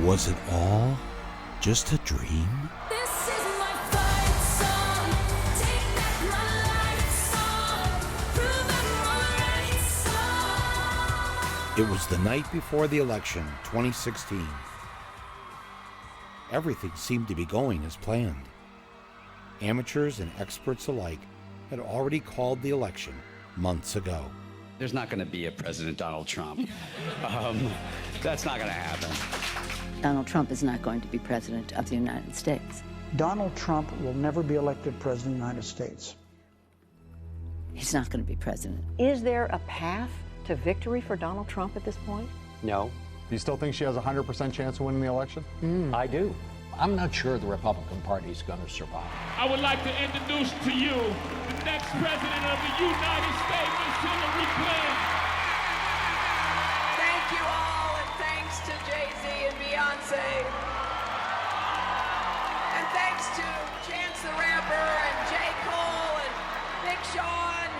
Was it all just a dream? This is my fight song. Take back my life song. Prove I'm alright song. It was the night before the election, 2016. Everything seemed to be going as planned. Amateurs and experts alike had already called the election months ago. There's not going to be a President Donald Trump. That's not going to happen. Donald Trump is not going to be president of the United States. Donald Trump will never be elected president of the United States. He's not going to be president. Is there a path to victory for Donald Trump at this point? No. You still think she has a 100% chance of winning the election? I do. I'm not sure the Republican Party is going to survive. I would like to introduce to you the next president of the United States, Ms. Hillary Clinton. Thank you all, and thanks to Jay-Z and Beyonce. And thanks to Chance the Rapper and J. Cole and Big Sean.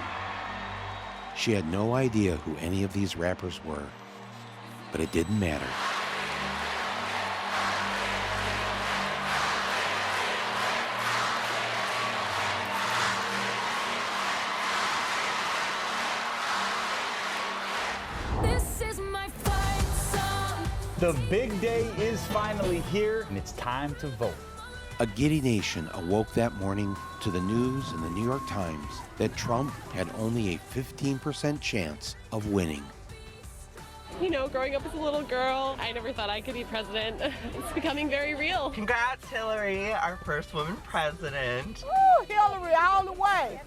She had no idea who any of these rappers were, but it didn't matter. This is my fight song. The big day is finally here, and it's time to vote. A giddy nation awoke that morning to the news in the New York Times that Trump had only a 15% chance of winning. You know, growing up as a little girl, I never thought I could be president. It's becoming very real. Congrats, Hillary, our first woman president. Ooh, Hillary, all the way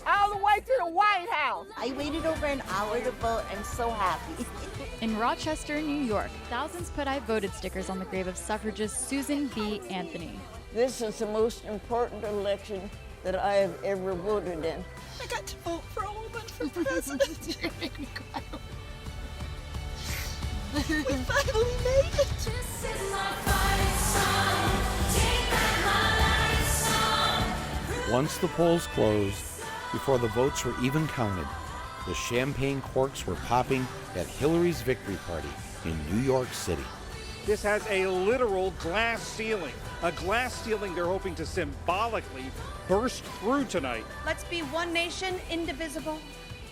to the White House. I waited over an hour to vote. I'm so happy. In Rochester, New York, thousands put I voted stickers on the grave of suffragist Susan B. Anthony. This is the most important election that I have ever voted in. I got to vote for a woman for president. You're making me cry. We finally made it. This is my fight song. Take back my life song. Once the polls closed, before the votes were even counted, the champagne corks were popping at Hillary's victory party in New York City. This has a literal glass ceiling, a glass ceiling they're hoping to symbolically burst through tonight. Let's be one nation, indivisible,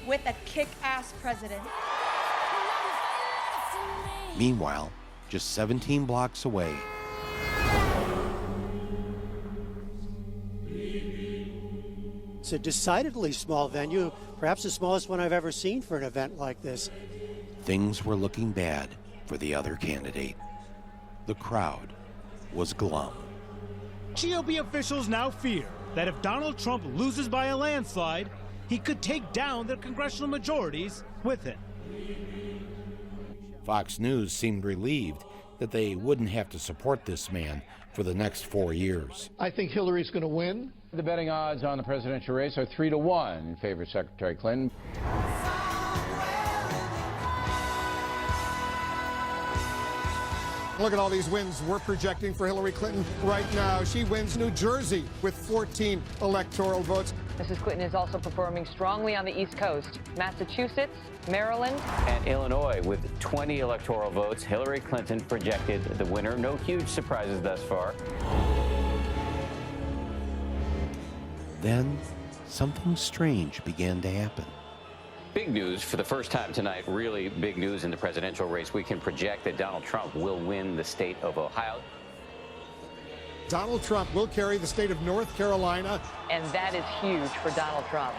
with a kick-ass president. Meanwhile, just 17 blocks away, it's a decidedly small venue, perhaps the smallest one I've ever seen for an event like this. things were looking bad for the other candidate. The crowd was glum. GOP officials now fear that if Donald Trump loses by a landslide, he could take down the congressional majorities with it. Fox News seemed relieved that they wouldn't have to support this man for the next 4 years. I think Hillary's going to win. The betting odds on the presidential race are 3-1 in favor of Secretary Clinton. Look at all these wins we're projecting for Hillary Clinton right now. She wins New Jersey with 14 electoral votes. Mrs. Clinton is also performing strongly on the East Coast. Massachusetts, Maryland, and Illinois with 20 electoral votes. Hillary Clinton projected the winner. No huge surprises thus far. Then something strange began to happen. Big news for the first time tonight, really big news in the presidential race. We can project that Donald Trump will win the state of Ohio. Donald Trump will carry the state of North Carolina. and that is huge for Donald Trump.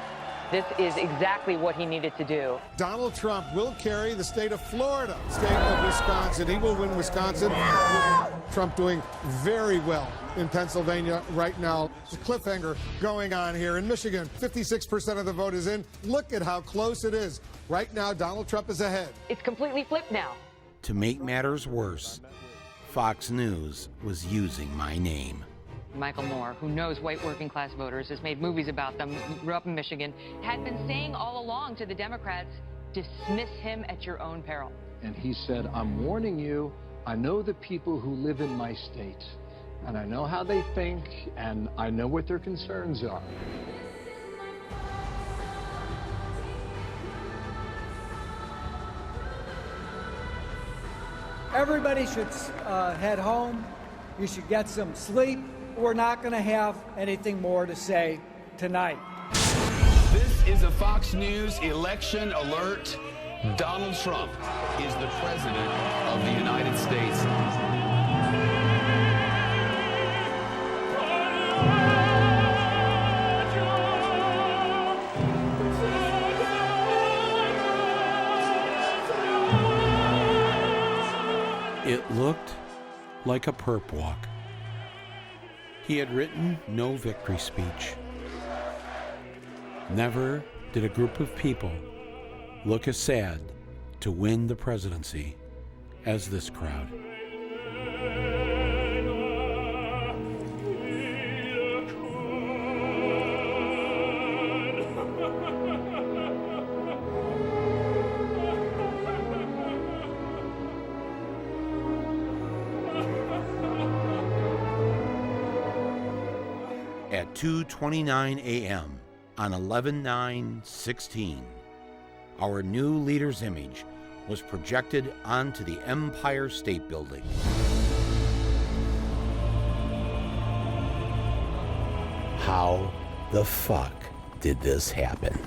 This is exactly what he needed to do. Donald Trump will carry the state of Florida, state of Wisconsin. He will win Wisconsin. Trump doing very well in Pennsylvania right now. It's a cliffhanger going on here in Michigan. 56% of the vote is in. Look at how close it is. Right now, Donald Trump is ahead. It's completely flipped now. To make matters worse, Fox News was using my name. Michael Moore, who knows white working class voters, has made movies about them, grew up in Michigan, had been saying all along to the Democrats, dismiss him at your own peril. And he said, I'm warning you, I know the people who live in my state, and I know how they think, and I know what their concerns are. Everybody should head home. You should get some sleep. We're not going to have anything more to say tonight. This is a Fox News election alert. Donald Trump is the president of the United States. It looked like a perp walk. He had written no victory speech. Never did a group of people look as sad to win the presidency as this crowd. At 2:29 a.m. on 11/9/16, our new leader's image was projected onto the Empire State Building. How the fuck did this happen?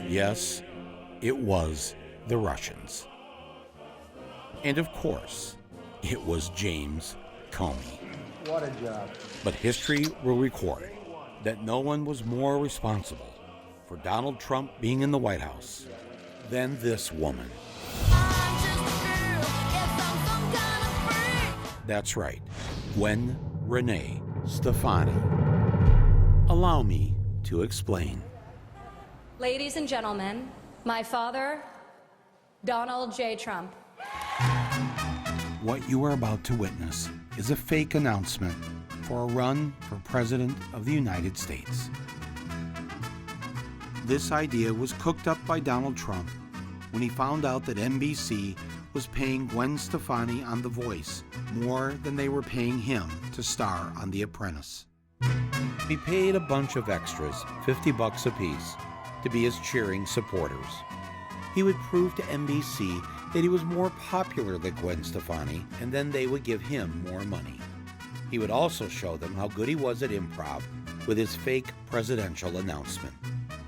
Yes, it was the Russians. And of course, it was James Comey. What a job. But history will record that no one was more responsible for Donald Trump being in the White House than this woman. That's right, Gwen Renee Stefani. Allow me to explain. Ladies and gentlemen, my father, Donald J. Trump. What you are about to witness is a fake announcement for a run for President of the United States. This idea was cooked up by Donald Trump when he found out that NBC was paying Gwen Stefani on The Voice more than they were paying him to star on The Apprentice. He paid a bunch of extras, $50 apiece, to be his cheering supporters. He would prove to NBC that he was more popular than Gwen Stefani, and then they would give him more money. He would also show them how good he was at improv with his fake presidential announcement.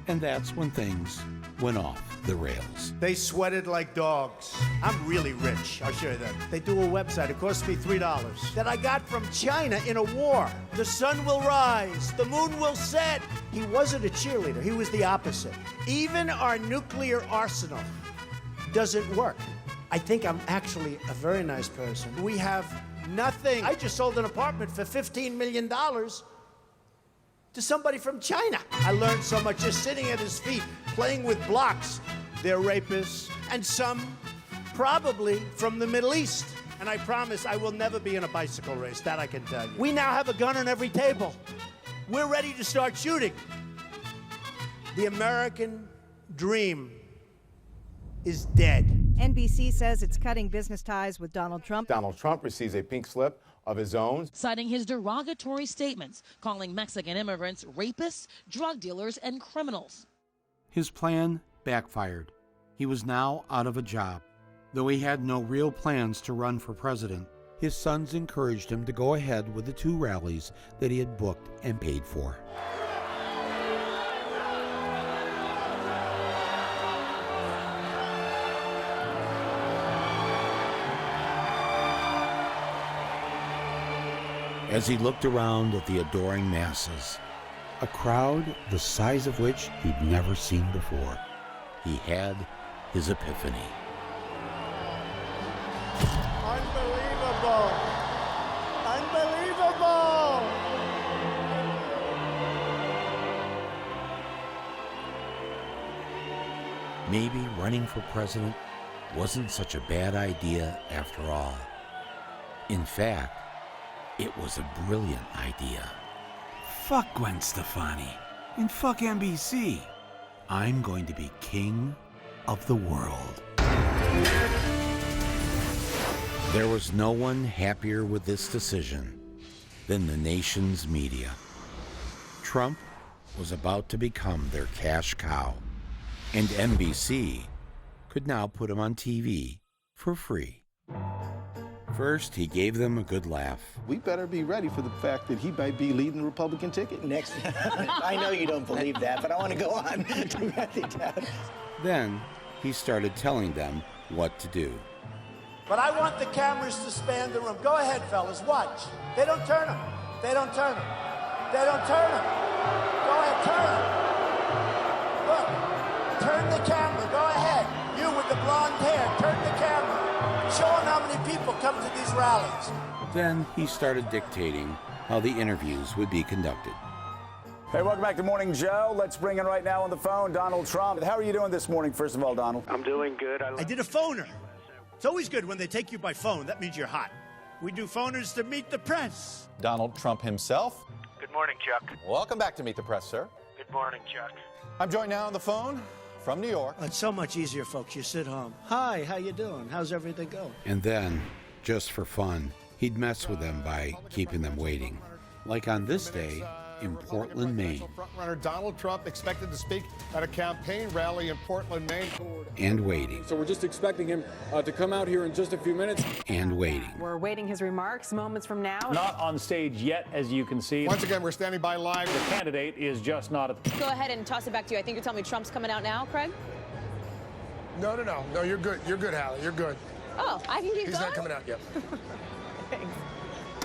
And that's when things went off the rails. They sweated like dogs. I'm really rich, I'll show you that. They do a website, it cost me $3, that I got from China in a war. The sun will rise, the moon will set. He wasn't a cheerleader, he was the opposite. Even our nuclear arsenal doesn't work. I think I'm actually a very nice person. We have nothing. I just sold an apartment for $15 million to somebody from China. I learned so much just sitting at his feet, playing with blocks. They're rapists, and some probably from the Middle East. And I promise I will never be in a bicycle race, that I can tell you. We now have a gun on every table. We're ready to start shooting. The American dream is dead. NBC says it's cutting business ties with Donald Trump. Donald Trump receives a pink slip of his own, citing his derogatory statements, calling Mexican immigrants rapists, drug dealers, and criminals. His plan backfired. He was now out of a job. Though he had no real plans to run for president, his sons encouraged him to go ahead with the 2 rallies that he had booked and paid for. As he looked around at the adoring masses, a crowd the size of which he'd never seen before, he had his epiphany. Unbelievable! Unbelievable! Maybe running for president wasn't such a bad idea after all. In fact, it was a brilliant idea. Fuck Gwen Stefani and fuck NBC. I'm going to be king of the world. There was no one happier with this decision than the nation's media. Trump was about to become their cash cow, and NBC could now put him on TV for free. First, he gave them a good laugh. We better be ready for the fact that he might be leading the Republican ticket. Next, I know you don't believe that, but I want to go on. Then, he started telling them what to do. But I want the cameras to span the room. Go ahead, fellas, watch. They don't turn them. They don't turn them. They don't turn them. Go ahead, turn them. Look, turn the camera. Go ahead. You with the blonde hair, turn the camera. Show them how many people come to these rallies. Then he started dictating how the interviews would be conducted. Hey, welcome back to Morning Joe. Let's bring in right now on the phone Donald Trump. How are you doing this morning, first of all, Donald? I'm doing good. I did a phoner. It's always good when they take you by phone. That means you're hot. We do phoners to meet the press. Donald Trump himself. Good morning, Chuck. Welcome back to Meet the Press, sir. Good morning, Chuck. I'm joined now on the phone from New York. It's so much easier, folks. You sit home. Hi, how you doing? How's everything going? And then, just for fun, he'd mess with them by keeping them waiting. Like on this day in Portland, Maine. Frontrunner Donald Trump expected to speak at a campaign rally in Portland, Maine. And waiting. So we're just expecting him to come out here in just a few minutes. And waiting. We're awaiting his remarks moments from now. Not on stage yet, as you can see. Once again, we're standing by live. The candidate is just not at the... Go ahead and toss it back to you. I think you're telling me Trump's coming out now, Craig? No, you're good. You're good, Hallie. You're good. Oh, I can keep going? He's not coming out yet.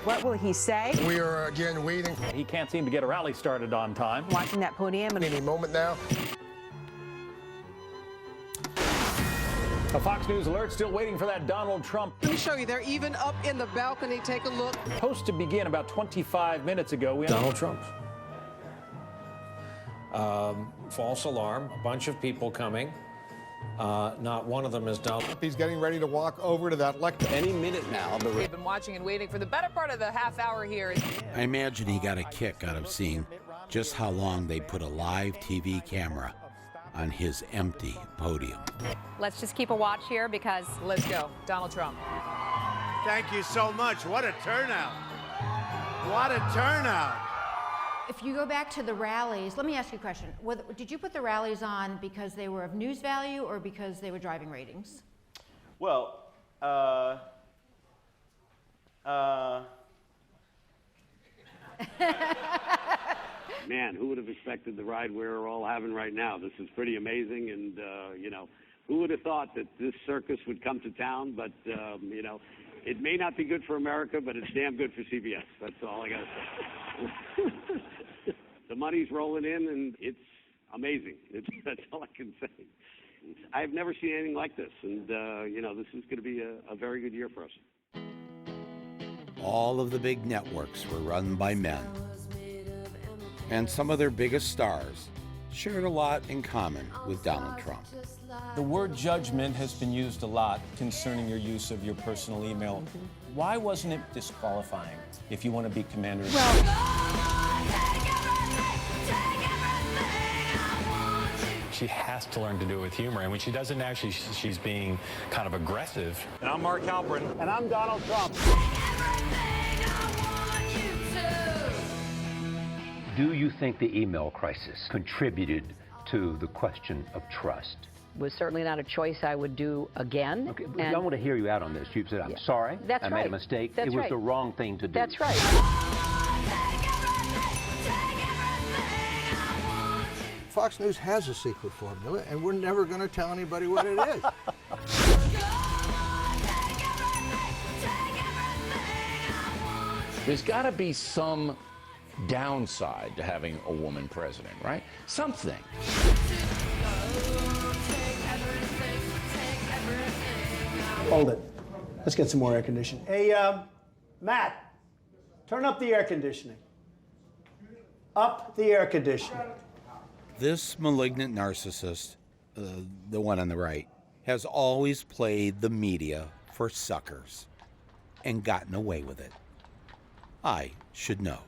What will he say? We are again waiting. He can't seem to get a rally started on time. Watching that podium. Any moment now. A Fox News alert, still waiting for that Donald Trump. Let me show you. They're even up in the balcony. Take a look. Supposed to begin about 25 minutes ago. Donald Trump. False alarm. A bunch of people coming. Not one of them is Donald. He's getting ready to walk over to that lectern. Any minute now. We've been watching and waiting for the better part of the half hour here. I imagine he got a kick out of seeing just how long they put a live TV camera on his empty podium. Let's just keep a watch here because... Let's go. Donald Trump. Thank you so much. What a turnout. What a turnout. If you go back to the rallies, let me ask you a question. Did you put the rallies on because they were of news value or because they were driving ratings? Well, Man, who would have expected the ride we're all having right now? This is pretty amazing, and, you know, who would have thought that this circus would come to town? But, you know, it may not be good for America, but it's damn good for CBS. That's all I got to say. The money's rolling in, and it's amazing. That's all I can say. I've never seen anything like this, and, you know, this is going to be a very good year for us. All of the big networks were run by men. And some of their biggest stars shared a lot in common with Donald Trump. The word judgment has been used a lot concerning your use of your personal email. Why wasn't it disqualifying if you want to be commander? She has to learn to do it with humor, and when she doesn't actually, she's being kind of aggressive. And I'm Mark Halperin. And I'm Donald Trump. Do you think the email crisis contributed to the question of trust? Was certainly not a choice I would do again. Okay, I want to hear you out on this. You've said, I'm sorry, I made a mistake. That's it was the wrong thing to do. That's right. Fox News has a secret formula, and we're never going to tell anybody what it is. There's got to be some downside to having a woman president, right? Something. Hold it. Let's get some more air conditioning. Hey, Matt, turn up the air conditioning. Up the air conditioning. This malignant narcissist, the one on the right, has always played the media for suckers and gotten away with it. I should know.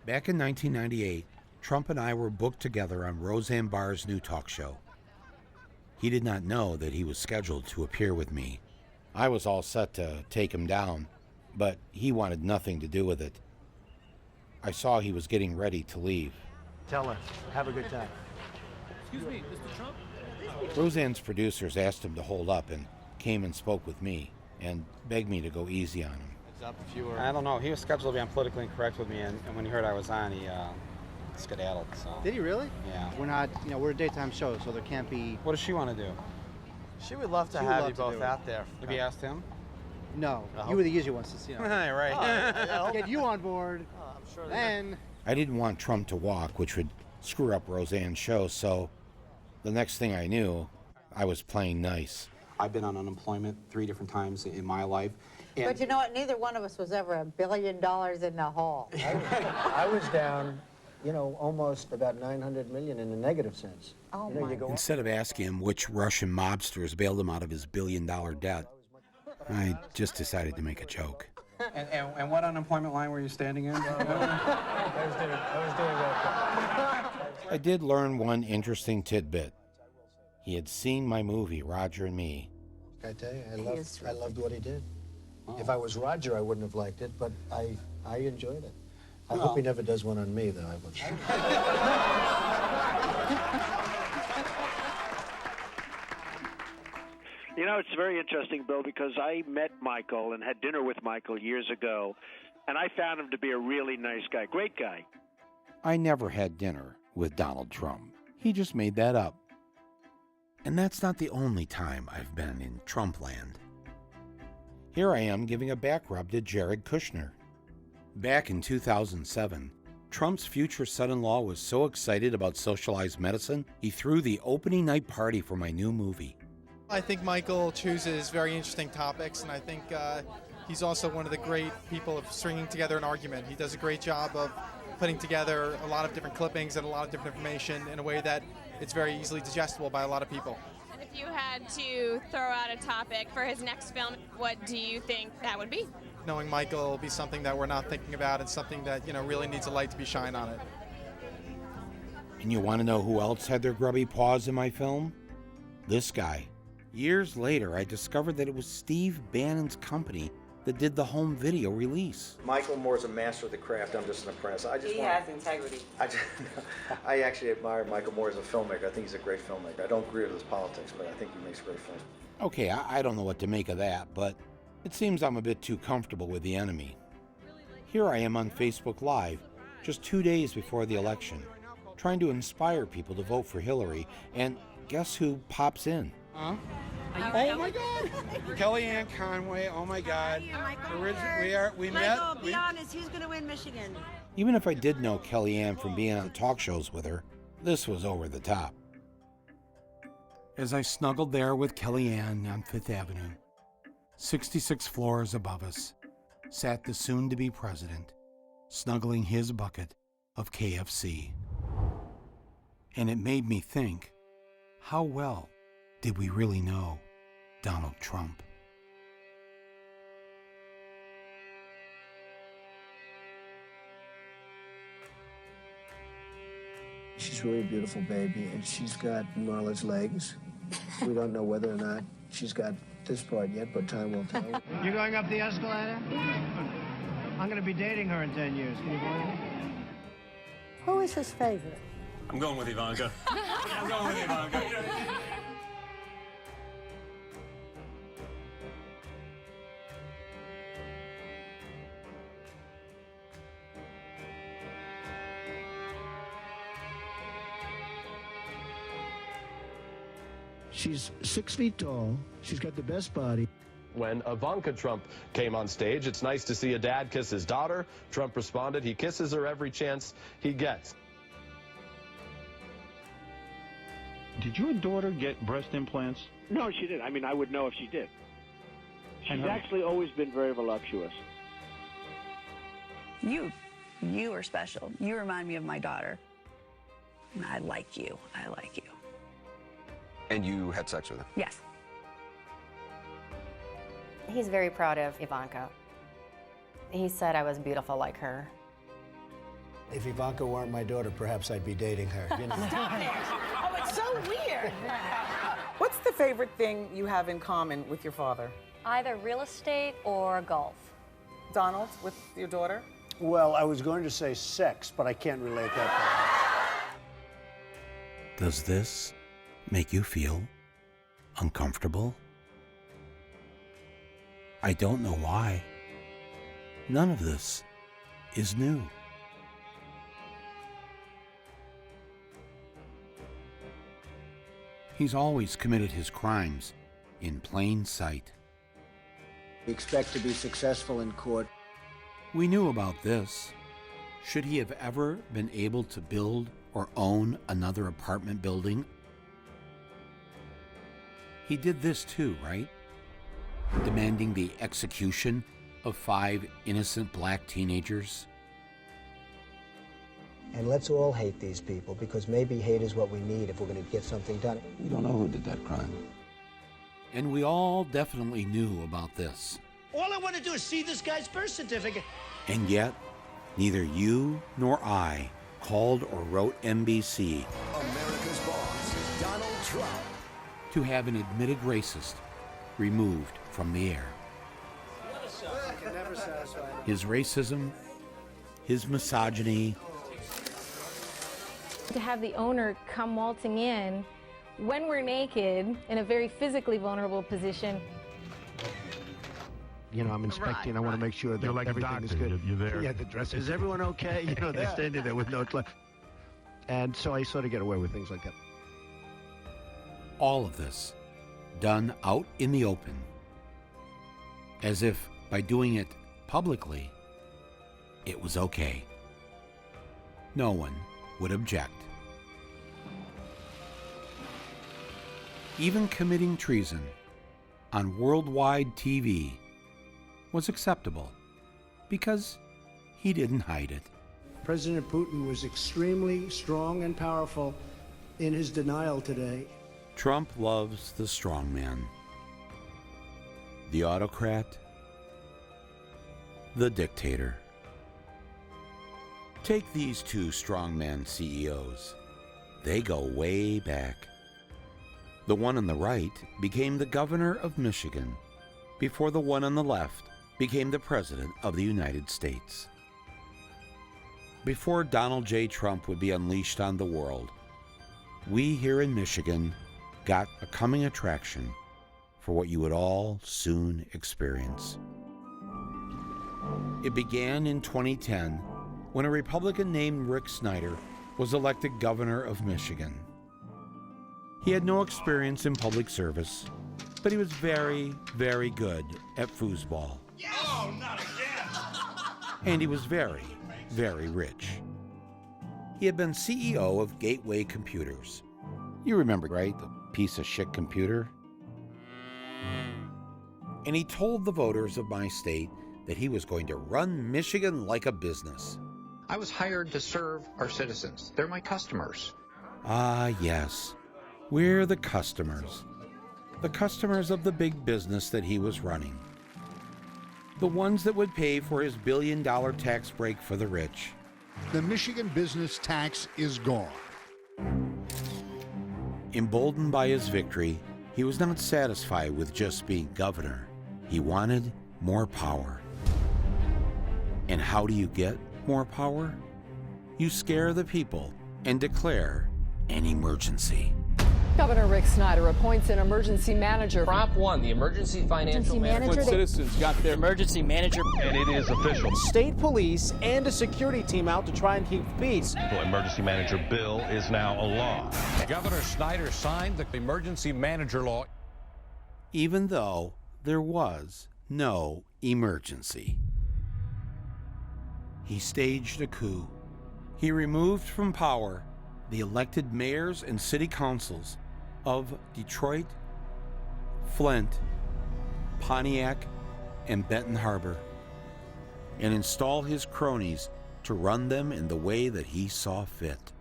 Back in 1998, Trump and I were booked together on Roseanne Barr's new talk show. He did not know that he was scheduled to appear with me. I was all set to take him down, but he wanted nothing to do with it. I saw he was getting ready to leave. Tell her, have a good time. Excuse me, Mr. Trump? Roseanne's producers asked him to hold up and came and spoke with me and begged me to go easy on him. I don't know. He was scheduled to be on Politically Incorrect with me, and when he heard I was on, he skedaddled. So. Did he really? Yeah. We're not, we're a daytime show, so there can't be... What does she want to do? She would love to have you both out there. Have you asked him? No. You were the easy ones to see. Right. Get you on board. I'm sure then... I didn't want Trump to walk, which would screw up Roseanne's show, so the next thing I knew, I was playing nice. I've been on unemployment 3 different times in my life. But you know what? Neither one of us was ever $1 billion in the hole. I was down, almost about 900 million in the negative sense. Oh, my. Instead of asking him which Russian mobsters bailed him out of his billion-dollar debt, I just decided to make a joke. And what unemployment line were you standing in? I was doing well. I did learn one interesting tidbit. He had seen my movie, Roger and Me. I tell you, I loved what he did. Oh. If I was Roger, I wouldn't have liked it, but I enjoyed it. I hope he never does one on me, though. I would. You know, it's very interesting, Bill, because I met Michael and had dinner with Michael years ago, and I found him to be a really nice guy, great guy. I never had dinner with Donald Trump. He just made that up. And that's not the only time I've been in Trump land. Here I am giving a back rub to Jared Kushner. Back in 2007, Trump's future son-in-law was so excited about socialized medicine, he threw the opening night party for my new movie. I think Michael chooses very interesting topics, and I think he's also one of the great people of stringing together an argument. He does a great job of putting together a lot of different clippings and a lot of different information in a way that it's very easily digestible by a lot of people. And if you had to throw out a topic for his next film, what do you think that would be? Knowing Michael will be something that we're not thinking about and something that, really needs a light to be shined on it. And you want to know who else had their grubby paws in my film? This guy. Years later, I discovered that it was Steve Bannon's company that did the home video release. Michael Moore's a master of the craft. I'm just an apprentice. He has integrity. I actually admire Michael Moore as a filmmaker. I think he's a great filmmaker. I don't agree with his politics, but I think he makes great films. Okay, I don't know what to make of that, but it seems I'm a bit too comfortable with the enemy. Here I am on Facebook Live, just 2 days before the election, trying to inspire people to vote for Hillary, and guess who pops in? Huh? Oh my God! Kellyanne Conway. Oh my God! We met. Michael, be honest. Who's going to win Michigan? Even if I did know Kellyanne from being on talk shows with her, this was over the top. As I snuggled there with Kellyanne on Fifth Avenue, 66 floors above us, sat the soon-to-be president, snuggling his bucket of KFC. And it made me think, how well did we really know Donald Trump? She's really a beautiful baby, and she's got Marla's legs. We don't know whether or not she's got this part yet, but time will tell. You going up the escalator? I'm going to be dating her in 10 years. Can you believe it? Who is his favorite? I'm going with Ivanka. I'm going with Ivanka. She's 6 feet tall. She's got the best body. When Ivanka Trump came on stage, it's nice to see a dad kiss his daughter. Trump responded, he kisses her every chance he gets. Did your daughter get breast implants? No, she didn't. I mean, I would know if she did. She's actually always been very voluptuous. You are special. You remind me of my daughter. I like you. I like you. And you had sex with her? Yes. He's very proud of Ivanka. He said I was beautiful like her. If Ivanka weren't my daughter, perhaps I'd be dating her. You know? Stop it! Oh, it's so weird. What's the favorite thing you have in common with your father? Either real estate or golf. Donald, with your daughter? Well, I was going to say sex, but I can't relate that. Does this make you feel uncomfortable? I don't know why. None of this is new. He's always committed his crimes in plain sight. We expect to be successful in court. We knew about this. Should he have ever been able to build or own another apartment building? He did this too, right? Demanding the execution of 5 innocent black teenagers. And let's all hate these people, because maybe hate is what we need if we're going to get something done. You don't know who did that crime. And we all definitely knew about this. All I want to do is see this guy's birth certificate. And yet, neither you nor I called or wrote NBC America's boss, Donald Trump, to have an admitted racist removed from the air. His racism, his misogyny. To have the owner come waltzing in when we're naked in a very physically vulnerable position. You know, I'm inspecting. I want to make sure that like everything is good. You're there. Yeah, the dress. Is everyone okay? You know, they're standing there with no clothes. And so I sort of get away with things like that. All of this done out in the open, as if by doing it publicly, it was okay. No one would object. Even committing treason on worldwide TV was acceptable because he didn't hide it. President Putin was extremely strong and powerful in his denial today. Trump loves the strong man, the autocrat, the dictator. Take these 2 strongman CEOs. They go way back. The one on the right became the governor of Michigan before the one on the left became the President of the United States. Before Donald J. Trump would be unleashed on the world, we here in Michigan got a coming attraction for what you would all soon experience. It began in 2010 when a Republican named Rick Snyder was elected governor of Michigan. He had no experience in public service, but he was very, very good at foosball. Oh, not again! And he was very, very rich. He had been CEO of Gateway Computers. You remember, right? The piece of shit computer. And he told the voters of my state that he was going to run Michigan like a business. I was hired to serve our citizens. They're my customers. Ah, yes. We're the customers. The customers of the big business that he was running. The ones that would pay for his billion-dollar tax break for the rich. The Michigan business tax is gone. Emboldened by his victory, he was not satisfied with just being governor. He wanted more power. And how do you get more power? You scare the people and declare an emergency. Governor Rick Snyder appoints an emergency manager. Prop 1, the emergency financial manager. When citizens got their emergency manager. And it is official. State police and a security team out to try and keep peace. The emergency manager bill is now a law. Governor Snyder signed the emergency manager law. Even though there was no emergency. He staged a coup. He removed from power the elected mayors and city councils of Detroit, Flint, Pontiac, and Benton Harbor, and installed his cronies to run them in the way that he saw fit.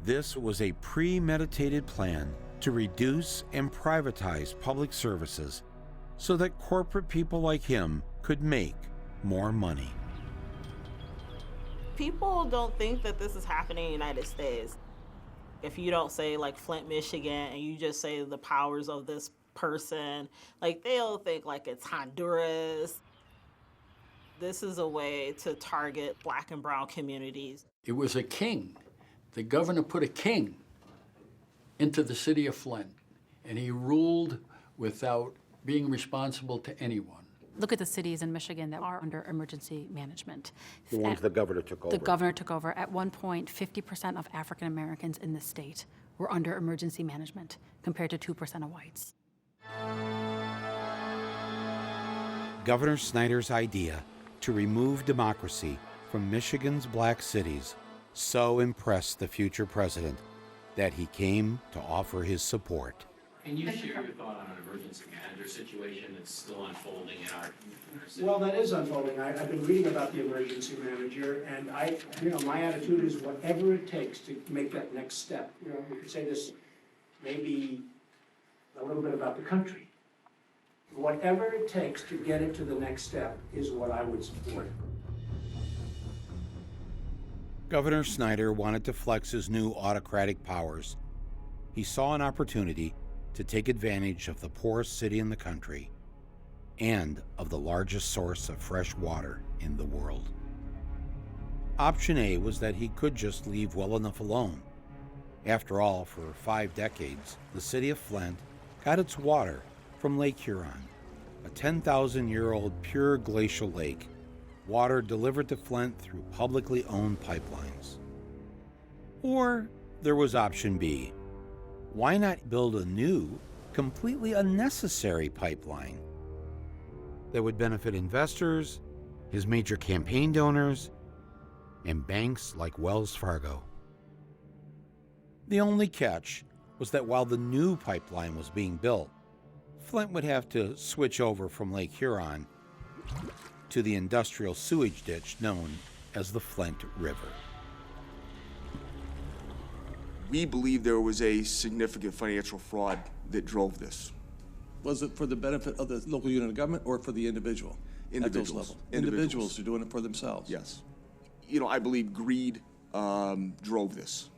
This was a premeditated plan to reduce and privatize public services so that corporate people like him could make more money. People don't think that this is happening in the United States. If you don't say like Flint, Michigan, and you just say the powers of this person, like they'll think like it's Honduras. This is a way to target Black and brown communities. It was a king. The governor put a king into the city of Flint, and he ruled without being responsible to anyone. Look at the cities in Michigan that are under emergency management. The ones the governor took over. The governor took over. At one point, 50% of African Americans in the state were under emergency management, compared to 2% of whites. Governor Snyder's idea to remove democracy from Michigan's black cities so impressed the future president that he came to offer his support. Can you share your thought on an emergency manager situation that's still unfolding in our city? Well, that is unfolding. I've been reading about the emergency manager, and my attitude is whatever it takes to make that next step. We could say this maybe a little bit about the country. Whatever it takes to get it to the next step is what I would support. Governor Snyder wanted to flex his new autocratic powers. He saw an opportunity to take advantage of the poorest city in the country and of the largest source of fresh water in the world. Option A was that he could just leave well enough alone. After all, for 5 decades, the city of Flint got its water from Lake Huron, a 10,000-year-old pure glacial lake, water delivered to Flint through publicly owned pipelines. Or there was option B. Why not build a new, completely unnecessary pipeline that would benefit investors, his major campaign donors, and banks like Wells Fargo? The only catch was that while the new pipeline was being built, Flint would have to switch over from Lake Huron to the industrial sewage ditch known as the Flint River. We believe there was a significant financial fraud that drove this. Was it for the benefit of the local unit of government or for the individual? Individuals. Individuals are doing it for themselves. Yes. I believe greed drove this.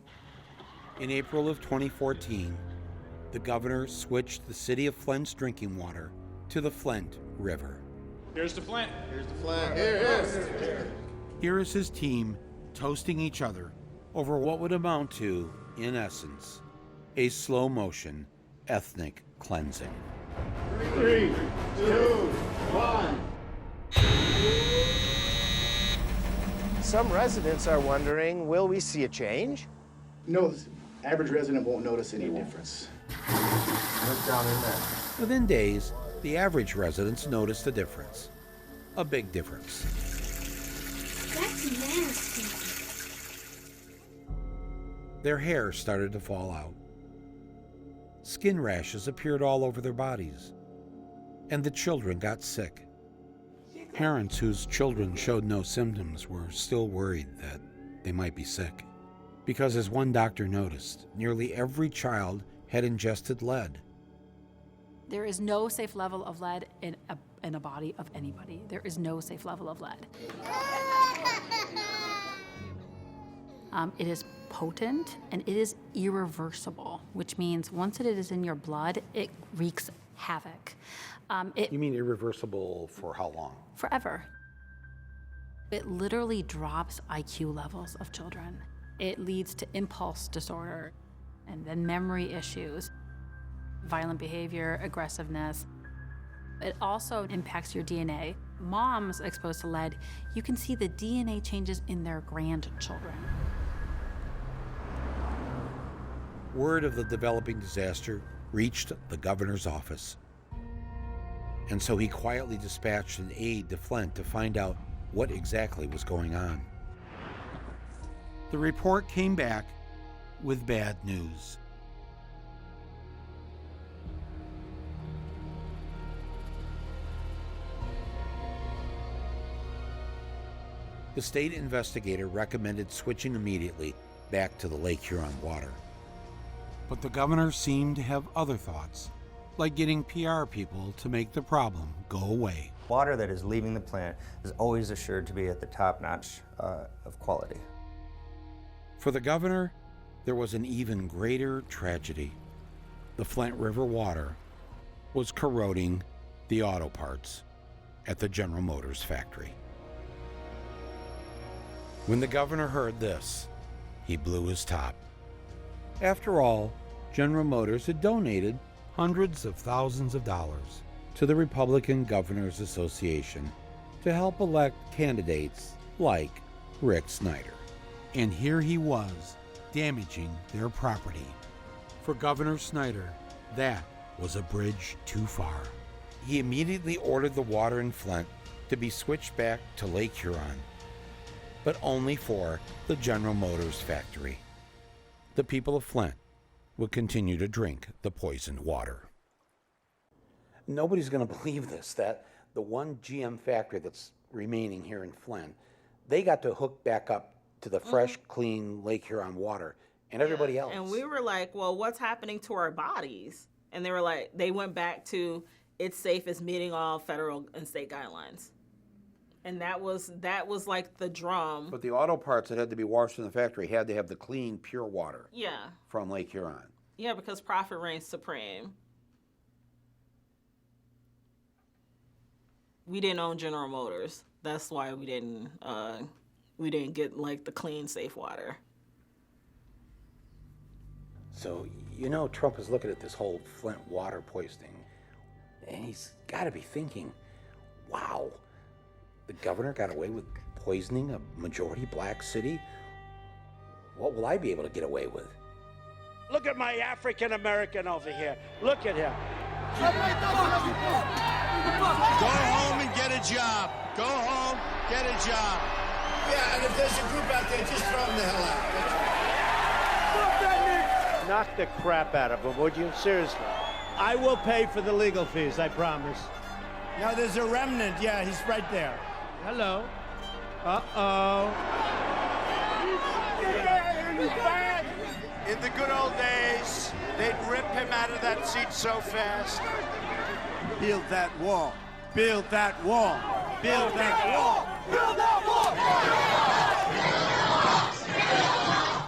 In April of 2014, the governor switched the city of Flint's drinking water to the Flint River. Here's the Flint. Here's the Flint. Here. Here is his team toasting each other over what would amount to, in essence, a slow-motion ethnic cleansing. 3, 2, 1. Some residents are wondering, will we see a change? No, the average resident won't notice any difference. Look down in there. Within days, the average residents noticed a difference. A big difference. That's nasty. Their hair started to fall out. Skin rashes appeared all over their bodies. And the children got sick. Parents whose children showed no symptoms were still worried that they might be sick. Because as one doctor noticed, nearly every child had ingested lead. There is no safe level of lead in a body of anybody. There is no safe level of lead. It is potent and it is irreversible, which means once it is in your blood, it wreaks havoc. You mean irreversible for how long? Forever. It literally drops IQ levels of children. It leads to impulse disorder and then memory issues, violent behavior, aggressiveness. It also impacts your DNA. Moms exposed to lead, you can see the DNA changes in their grandchildren. Word of the developing disaster reached the governor's office. And so he quietly dispatched an aide to Flint to find out what exactly was going on. The report came back with bad news. The state investigator recommended switching immediately back to the Lake Huron water. But the governor seemed to have other thoughts, like getting PR people to make the problem go away. Water that is leaving the plant is always assured to be at the top notch of quality. For the governor, there was an even greater tragedy. The Flint River water was corroding the auto parts at the General Motors factory. When the governor heard this, he blew his top. After all, General Motors had donated hundreds of thousands of dollars to the Republican Governors Association to help elect candidates like Rick Snyder. And here he was, damaging their property. For Governor Snyder, that was a bridge too far. He immediately ordered the water in Flint to be switched back to Lake Huron, but only for the General Motors factory. The people of Flint would continue to drink the poisoned water. Nobody's going to believe this, that the one GM factory that's remaining here in Flint, they got to hook back up to the fresh, clean Lake Huron water, and everybody else. And we were like, well, what's happening to our bodies? And they were like, they went back to, it's safe as meeting all federal and state guidelines. And that was like the drum. But the auto parts that had to be washed in the factory had to have the clean, pure water. Yeah. From Lake Huron. Yeah, because profit reigns supreme. We didn't own General Motors. That's why we didn't get like the clean, safe water. So, you know, Trump is looking at this whole Flint water poisoning, and he's got to be thinking, wow, the governor got away with poisoning a majority black city? What will I be able to get away with? Look at my African American over here. Look at him. Go home and get a job. Go home, get a job. Yeah, and if there's a group out there, just throw them the hell out. Knock the crap out of him, would you? Seriously. I will pay for the legal fees, I promise. Now there's a remnant. Yeah, he's right there. Hello. Uh-oh. In the good old days, they'd rip him out of that seat so fast. Build that wall. Build that wall. Build that wall. Build that wall.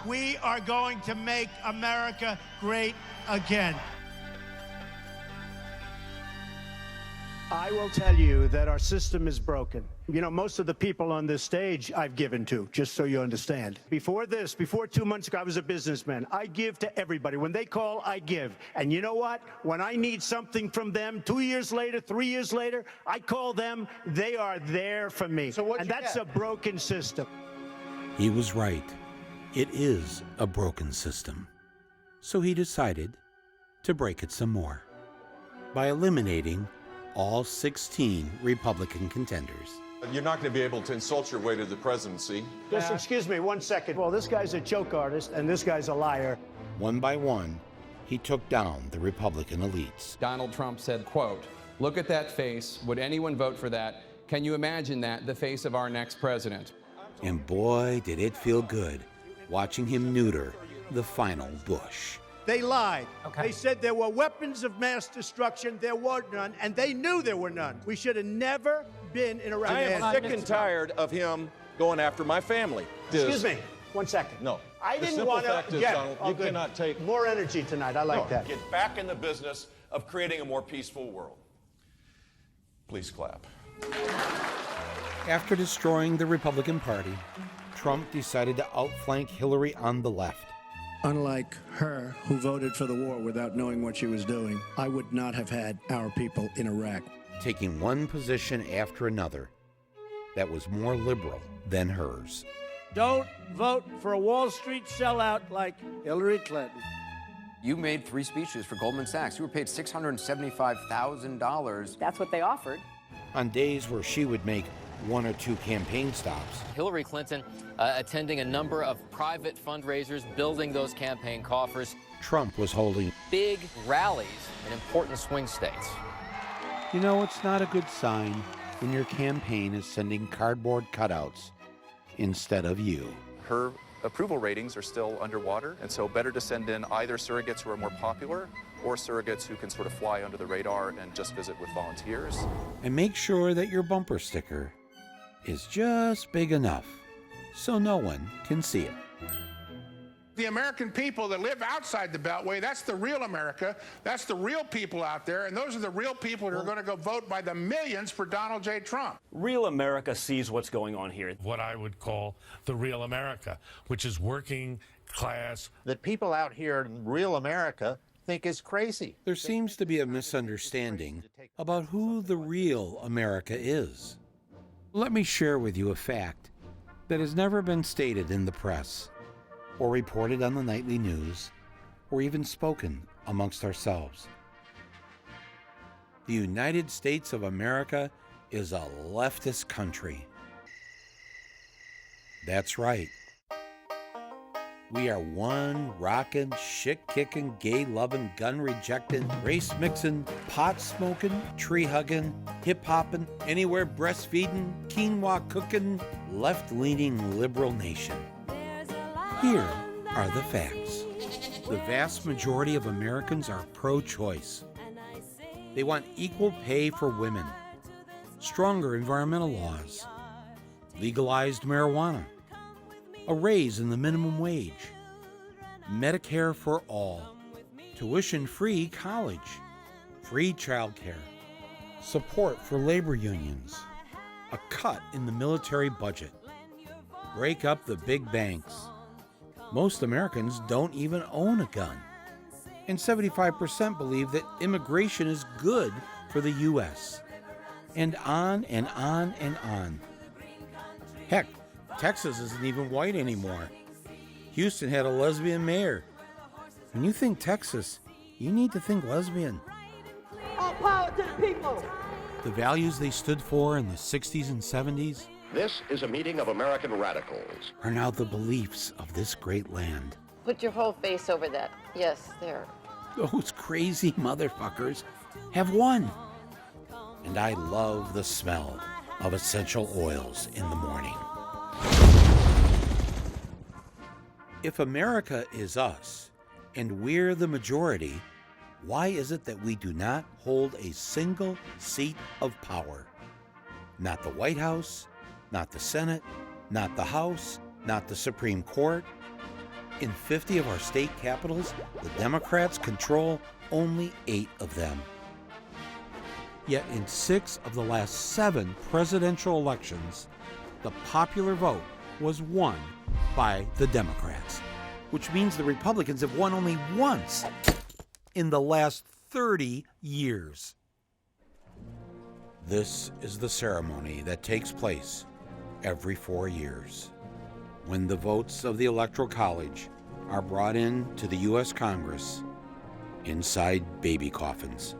We are going to make America great again. I will tell you that our system is broken. You know, most of the people on this stage I've given to, just so you understand. Before 2 months ago, I was a businessman. I give to everybody. When they call, I give. And you know what? When I need something from them, 2 years later, 3 years later, I call them. They are there for me. And that's a broken system. He was right. It is a broken system. So he decided to break it some more by eliminating all 16 Republican contenders. You're not going to be able to insult your way to the presidency. Just excuse me 1 second. Well, this guy's a joke artist, and this guy's a liar. One by one, he took down the Republican elites. Donald Trump said, quote, "Look at that face. Would anyone vote for that? Can you imagine that, the face of our next president?" And boy, did it feel good watching him neuter the final Bush. They lied. They said there were weapons of mass destruction. There were none, and they knew there were none. We should have never been in Iraq. I am sick and tired of him going after my family. Excuse me, 1 second. No. I didn't want to get Donald, you cannot take more energy tonight. I like that. Get back in the business of creating a more peaceful world. Please clap. After destroying the Republican Party, Trump decided to outflank Hillary on the left. Unlike her, who voted for the war without knowing what she was doing, I would not have had our people in Iraq. Taking one position after another that was more liberal than hers. Don't vote for a Wall Street sellout like Hillary Clinton. You made 3 speeches for Goldman Sachs. You were paid $675,000. That's what they offered. On days where she would make 1 or 2 campaign stops. Hillary Clinton attending a number of private fundraisers, building those campaign coffers. Trump was holding big rallies in important swing states. You know, it's not a good sign when your campaign is sending cardboard cutouts instead of you. Her approval ratings are still underwater, and so better to send in either surrogates who are more popular or surrogates who can sort of fly under the radar and just visit with volunteers. And make sure that your bumper sticker is just big enough so no one can see it. The American people that live outside the Beltway, that's the real America. That's the real people out there, and those are the real people who are going to go vote by the millions for Donald J. Trump. Real America sees what's going on here. What I would call the real America, which is working class. That people out here in real America think is crazy. There seems to be a misunderstanding about who the real America is. Let me share with you a fact that has never been stated in the press, or reported on the nightly news, or even spoken amongst ourselves. The United States of America is a leftist country. That's right. We are one rockin', shit-kicking, gay-loving, gun-rejecting, race-mixing, pot-smoking, tree-hugging, hip-hopping, anywhere breastfeeding, quinoa-cooking, left-leaning liberal nation. Here are the facts. The vast majority of Americans are pro-choice. They want equal pay for women, stronger environmental laws, legalized marijuana, a raise in the minimum wage, Medicare for all, tuition-free college, free childcare, support for labor unions, a cut in the military budget, break up the big banks. Most Americans don't even own a gun, and 75% believe that immigration is good for the U.S., and on and on and on. Heck, Texas isn't even white anymore. Houston had a lesbian mayor. When you think Texas, you need to think lesbian. All power to the people. The values they stood for in the 60s and 70s This is a meeting of American radicals. are now the beliefs of this great land. Put your whole face over that. Yes, there. Those crazy motherfuckers have won. And I love the smell of essential oils in the morning. If America is us, and we're the majority, why is it that we do not hold a single seat of power? Not the White House, not the Senate, not the House, not the Supreme Court. In 50 of our state capitals, the Democrats control only 8 of them. Yet in 6 of the last 7 presidential elections, the popular vote was won by the Democrats, which means the Republicans have won only once in the last 30 years. This is the ceremony that takes place every 4 years, when the votes of the Electoral College are brought in to the U.S. Congress inside baby coffins.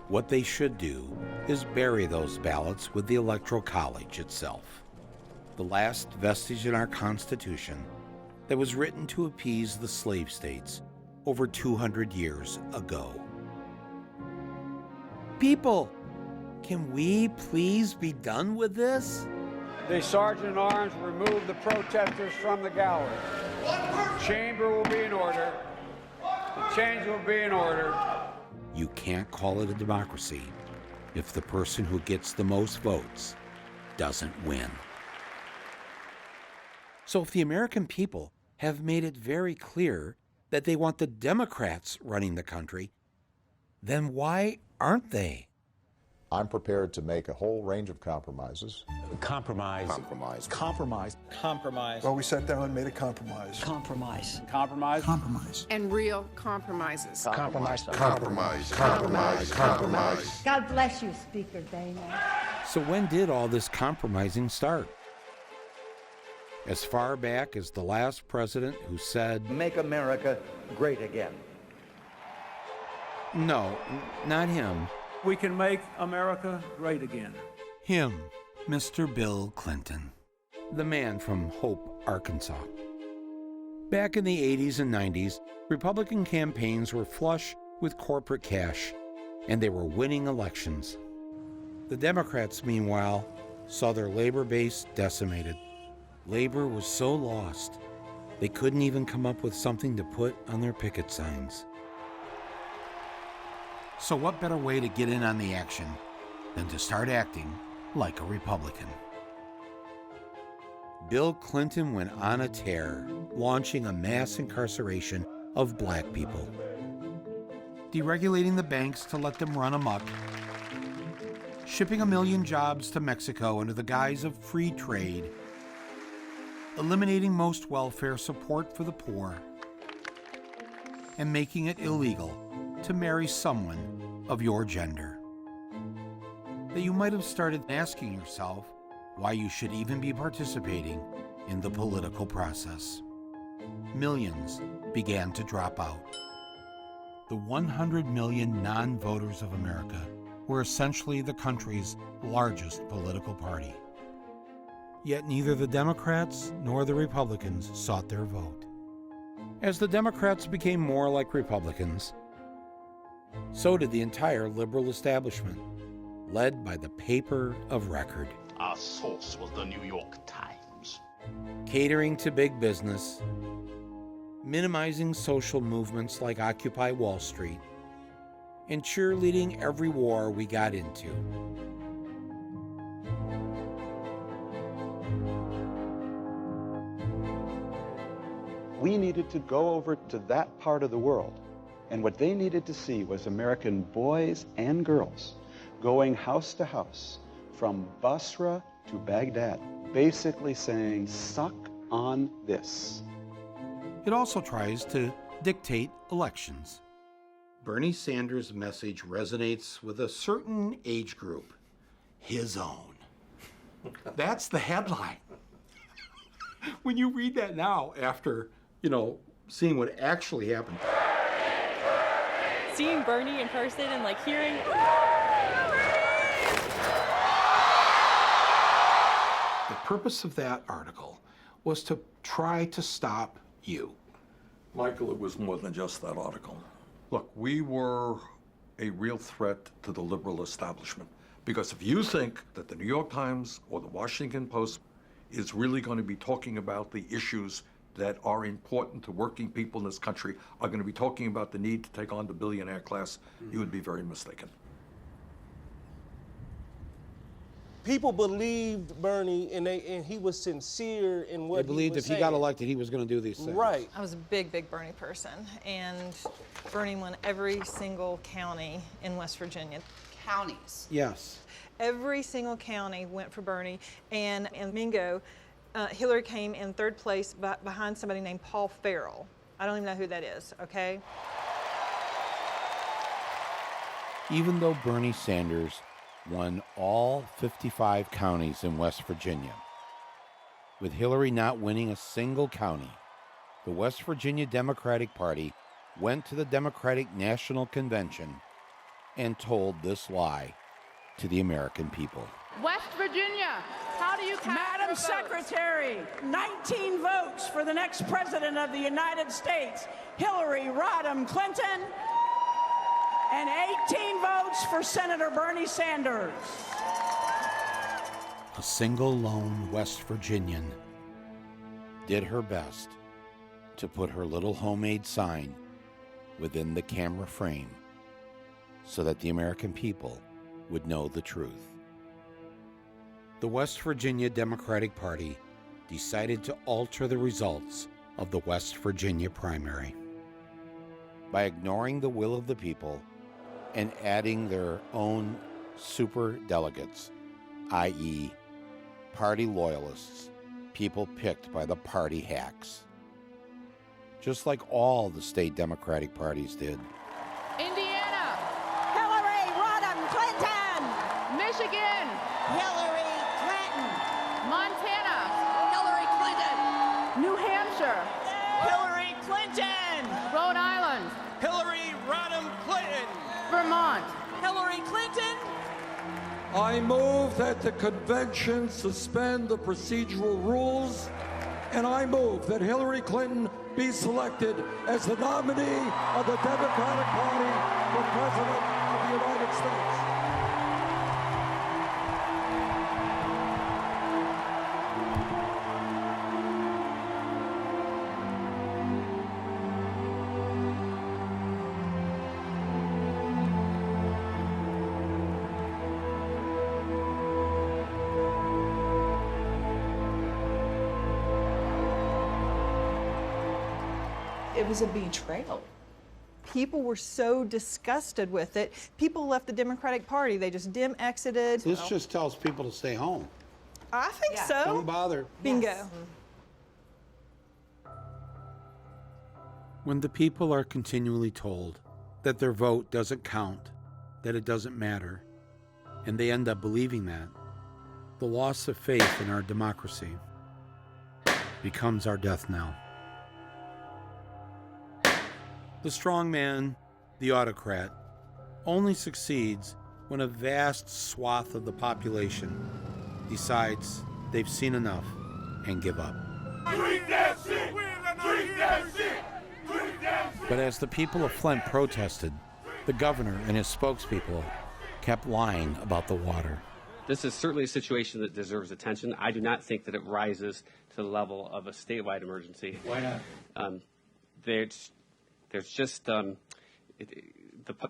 What they should do is bury those ballots with the Electoral College itself, the last vestige in our Constitution that was written to appease the slave states over 200 years ago. People, can we please be done with this? The Sergeant at Arms will remove the protesters from the gallery. The chamber will be in order. The change will be in order. You can't call it a democracy if the person who gets the most votes doesn't win. So if the American people have made it very clear that they want the Democrats running the country, then why aren't they? I'm prepared to make a whole range of compromises. Compromise. Compromise. Compromise. Compromise. Well, we sat down and made a compromise. Compromise. Compromise. Compromise. And real compromises. Compromise. Compromise. Compromise. Compromise. God bless you, Speaker Boehner. So when did all this compromising start? As far back as the last president who said, "Make America great again." No, not him. We can make America great again. Him, Mr. Bill Clinton, the man from Hope, Arkansas. Back in the 80s and 90s, Republican campaigns were flush with corporate cash, and they were winning elections. The Democrats, meanwhile, saw their labor base decimated. Labor was so lost, they couldn't even come up with something to put on their picket signs. So what better way to get in on the action than to start acting like a Republican? Bill Clinton went on a tear, launching a mass incarceration of black people, deregulating the banks to let them run amok, shipping 1 million jobs to Mexico under the guise of free trade, eliminating most welfare support for the poor, and making it illegal to marry someone of your gender. That you might have started asking yourself why you should even be participating in the political process. Millions began to drop out. The 100 million non-voters of America were essentially the country's largest political party. Yet neither the Democrats nor the Republicans sought their vote. As the Democrats became more like Republicans, so did the entire liberal establishment, led by the paper of record. Our source was the New York Times. Catering to big business, minimizing social movements like Occupy Wall Street, and cheerleading every war we got into. We needed to go over to that part of the world, and what they needed to see was American boys and girls going house to house, from Basra to Baghdad, basically saying, "Suck on this." It also tries to dictate elections. Bernie Sanders' message resonates with a certain age group, his own. That's the headline. When you read that now, after, seeing what actually happened. Seeing Bernie in person and hearing. The purpose of that article was to try to stop you. Michael, it was more than just that article. Look, we were a real threat to the liberal establishment. Because if you think that the New York Times or the Washington Post is really going to be talking about the issues that are important to working people in this country, are going to be talking about the need to take on the billionaire class, you would be very mistaken. People believed Bernie, and he was sincere in what he was saying. They believed if he got elected, he was going to do these things. Right. I was a big Bernie person, and Bernie won every single county in West Virginia. Counties? Yes. Every single county went for Bernie, and in Mingo, Hillary came in third place behind somebody named Paul Farrell. I don't even know who that is, okay? Even though Bernie Sanders won all 55 counties in West Virginia, with Hillary not winning a single county, the West Virginia Democratic Party went to the Democratic National Convention and told this lie to the American people. West Virginia, how do you cast Madam Secretary, 19 votes for the next president of the United States, Hillary Rodham Clinton, and 18 votes for Senator Bernie Sanders. A single lone West Virginian did her best to put her little homemade sign within the camera frame so that the American people would know the truth. The West Virginia Democratic Party decided to alter the results of the West Virginia primary by ignoring the will of the people and adding their own super delegates, i.e., party loyalists, people picked by the party hacks. Just like all the state Democratic parties did. Indiana, Hillary Rodham Clinton. Michigan, Hillary Clinton. Montana, Hillary Clinton, New Hampshire, Hillary Clinton. Rhode Island, Hillary Rodham Clinton. Vermont, Hillary Clinton. I move that the convention suspend the procedural rules, and I move that Hillary Clinton be selected as the nominee of the Democratic Party for President of the United States. It was a betrayal. People were so disgusted with it. People left the Democratic Party. They just exited. This just tells people to stay home. I think so. Don't bother. Bingo. Yes. When the people are continually told that their vote doesn't count, that it doesn't matter, and they end up believing that, the loss of faith in our democracy becomes our death knell. The strong man, the autocrat, only succeeds when a vast swath of the population decides they've seen enough and give up. But as the people of Flint protested, the governor and his spokespeople kept lying about the water. This is certainly a situation that deserves attention. I do not think that it rises to the level of a statewide emergency. Why not? There's just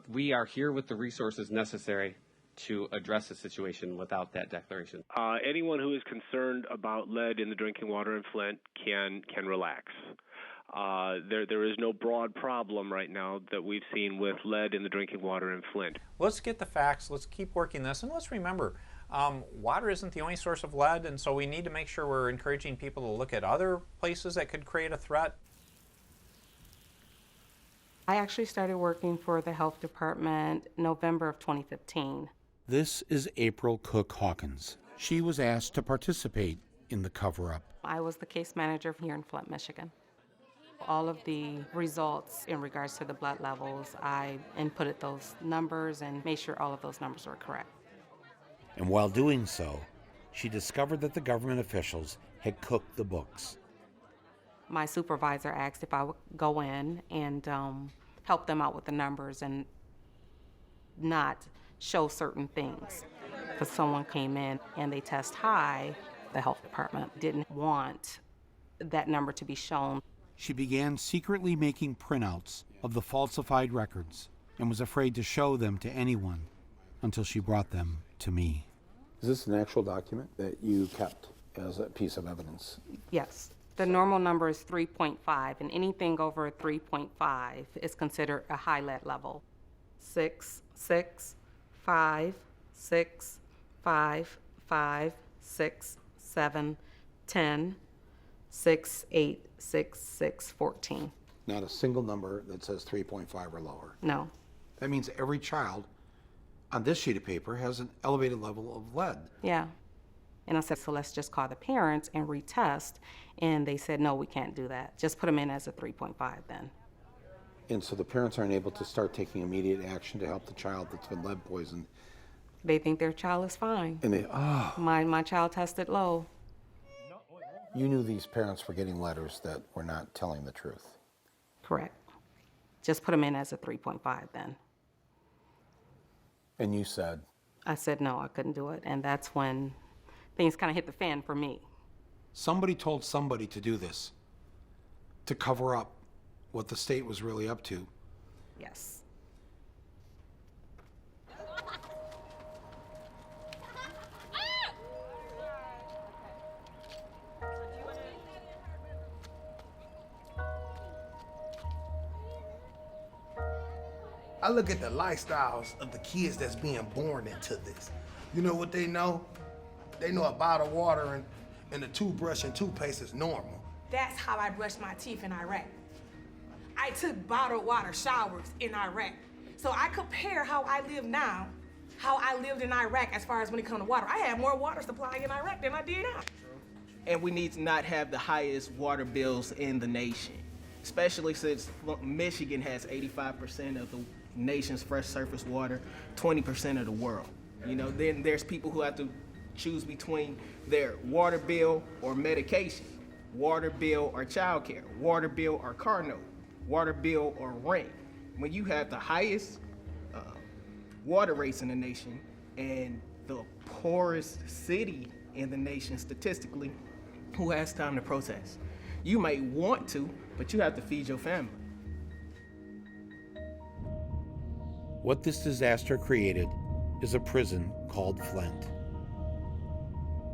we are here with the resources necessary to address the situation without that declaration. Anyone who is concerned about lead in the drinking water in Flint can relax. There is no broad problem right now that we've seen with lead in the drinking water in Flint. Let's get the facts. Let's keep working this, and let's remember, water isn't the only source of lead, and so we need to make sure we're encouraging people to look at other places that could create a threat. I actually started working for the health department November of 2015. This is April Cook Hawkins. She was asked to participate in the cover-up. I was the case manager here in Flint, Michigan. All of the results in regards to the blood levels, I inputted those numbers and made sure all of those numbers were correct. And while doing so, she discovered that the government officials had cooked the books. My supervisor asked if I would go in and help them out with the numbers and not show certain things. If someone came in and they test high, the health department didn't want that number to be shown. She began secretly making printouts of the falsified records and was afraid to show them to anyone until she brought them to me. Is this an actual document that you kept as a piece of evidence? Yes. The normal number is 3.5, and anything over 3.5 is considered a high lead level. 6, 6, 5, 6, 5, 5, 6, 7, 10, 6, 8, 6, 6, 14. Not a single number that says 3.5 or lower. No. That means every child on this sheet of paper has an elevated level of lead. Yeah. And I said, so let's just call the parents and retest. And they said, no, we can't do that. Just put them in as a 3.5 then. And so the parents aren't able to start taking immediate action to help the child that's been lead poisoned. They think their child is fine. And they, My child tested low. You knew these parents were getting letters that were not telling the truth. Correct. Just put them in as a 3.5 then. And you said? I said, no, I couldn't do it. And that's when things kind of hit the fan for me. Somebody told somebody to do this, to cover up what the state was really up to. Yes. I look at the lifestyles of the kids that's being born into this. You know what they know? They know a bottle of water and a toothbrush and toothpaste is normal. That's how I brush my teeth in Iraq. I took bottled water showers in Iraq. So I compare how I live now, how I lived in Iraq as far as when it comes to water. I had more water supply in Iraq than I did now. And we need to not have the highest water bills in the nation, especially since Michigan has 85% of the nation's fresh surface water, 20% of the world. You know, then there's people who have to choose between their water bill or medication, water bill or childcare, water bill or car note, water bill or rent. When you have the highest water rates in the nation and the poorest city in the nation statistically, who has time to protest? You may want to, but you have to feed your family. What this disaster created is a prison called Flint.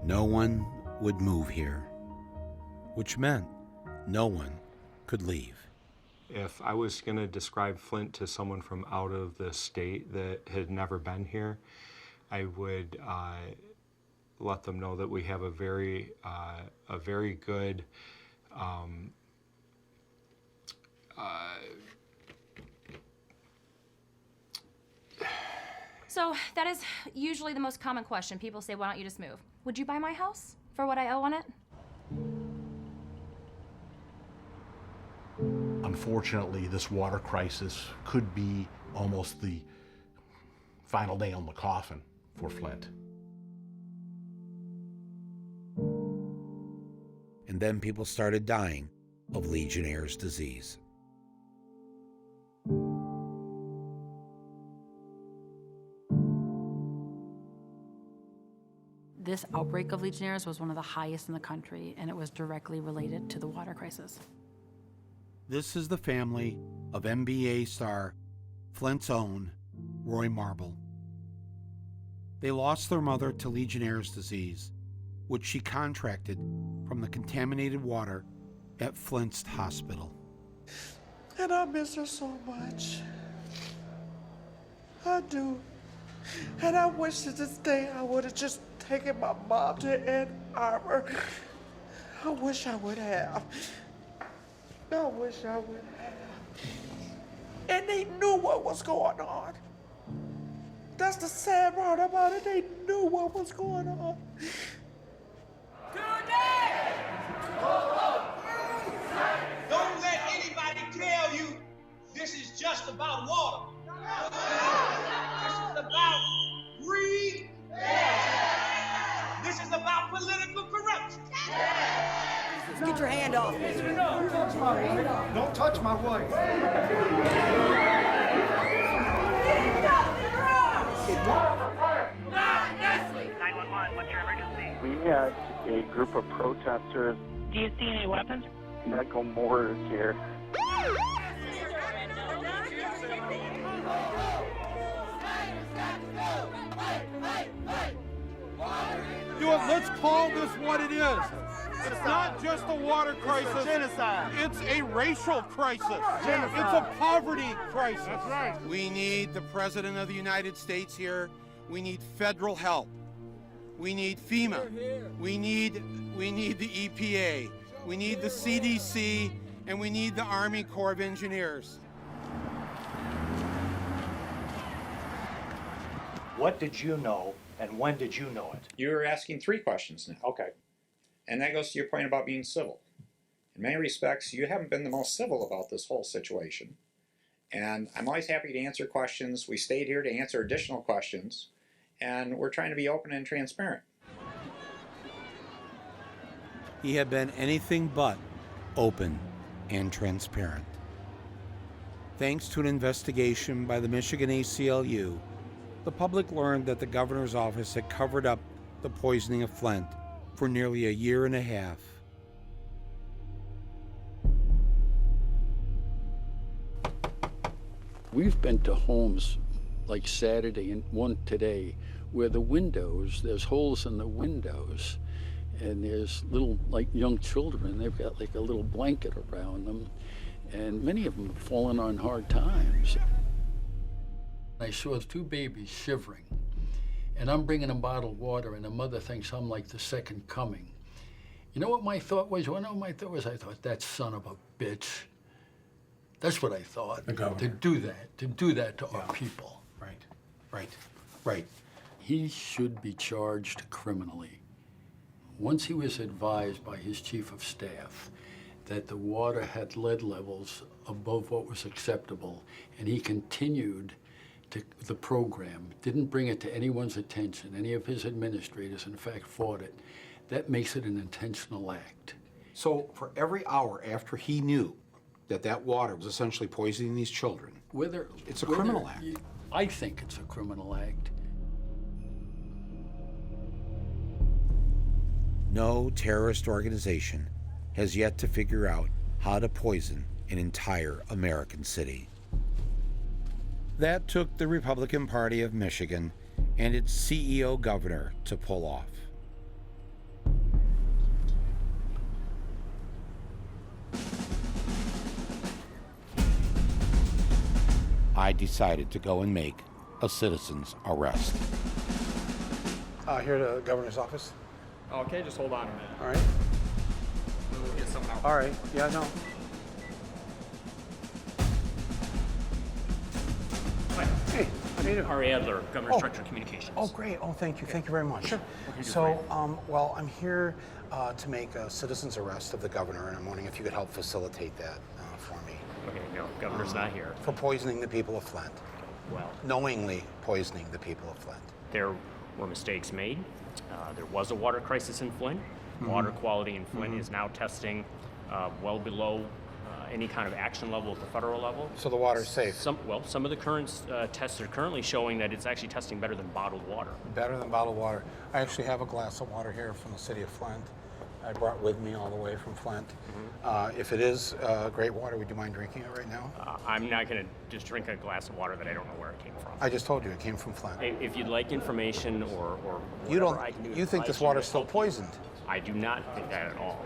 No one would move here, which meant no one could leave. If I was going to describe Flint to someone from out of the state that had never been here, I would let them know that we have a very good So that is usually the most common question. People say, why don't you just move? Would you buy my house for what I owe on it? Unfortunately, this water crisis could be almost the final nail in the coffin for Flint. And then people started dying of Legionnaire's disease. This outbreak of Legionnaires was one of the highest in the country, and it was directly related to the water crisis. This is the family of NBA star Flint's own Roy Marble. They lost their mother to Legionnaire's disease, which she contracted from the contaminated water at Flint's hospital. And I miss her so much. I do. And I wish to this day I would have just taken my mom to Ann Arbor. I wish I would have. I wish I would have. And they knew what was going on. That's the sad part about it. They knew what was going on. Don't let anybody tell you this is just about water. This is about greed. This is about political corruption. Get your hand off me. Don't touch my wife. What's your emergency? We had a group of protesters. Do you see any weapons? Medical mortars here. do it. Let's call this what it is. It's not just a water crisis. It's a genocide. It's a racial crisis. Genocide. It's a poverty crisis. That's right. We need the President of the United States here. We need federal help. We need FEMA. We need the EPA. We need the CDC, and we need the Army Corps of Engineers. What did you know, and when did you know it? You're asking 3 questions now. Okay. And that goes to your point about being civil. In many respects, you haven't been the most civil about this whole situation. And I'm always happy to answer questions. We stayed here to answer additional questions. And we're trying to be open and transparent. He had been anything but open and transparent. Thanks to an investigation by the Michigan ACLU, the public learned that the governor's office had covered up the poisoning of Flint for nearly a year and a half. We've been to homes like Saturday and one today where the windows, there's holes in the windows, and there's little, like young children, they've got like a little blanket around them, and many of them have fallen on hard times. I saw 2 babies shivering, and I'm bringing them bottled water, and the mother thinks I'm like the second coming. You know what my thought was? You know what my thought was? I thought, that son of a bitch. That's what I thought. The governor. To do that to our people. Right. He should be charged criminally. Once he was advised by his chief of staff that the water had lead levels above what was acceptable, and he continued the program, didn't bring it to anyone's attention, any of his administrators, in fact, fought it, that makes it an intentional act. So for every hour after he knew that water was essentially poisoning these children, it's a criminal act. I think it's a criminal act. No terrorist organization has yet to figure out how to poison an entire American city. That took the Republican Party of Michigan and its CEO governor to pull off. I decided to go and make a citizen's arrest. Here to the governor's office. Okay, just hold on a minute. All right. We'll get something out. All right. Yeah, no. Hi. Hey, how do you do? Ari Adler, Governor's Director of Communications. Oh, great. Oh, thank you. Thank you very much. Sure. What can I do for So, well, I'm here to make a citizen's arrest of the governor, and I'm wondering if you could help facilitate that for me. Okay, no, Governor's not here. For poisoning the people of Flint. Well, Knowingly poisoning the people of Flint. there were mistakes made. There was a water crisis in Flint. Water quality in Flint is now testing well below any kind of action level at the federal level. So the water's safe? Some of the current tests are currently showing that it's actually testing better than bottled water. Better than bottled water. I actually have a glass of water here from the city of Flint. I brought with me all the way from Flint. If it is great water, would you mind drinking it right now? I'm not going to just drink a glass of water that I don't know where it came from. I just told you it came from Flint. If you'd like information or You don't. whatever I can do to You think provide this you water's to still help you. poisoned? I do not think that at all.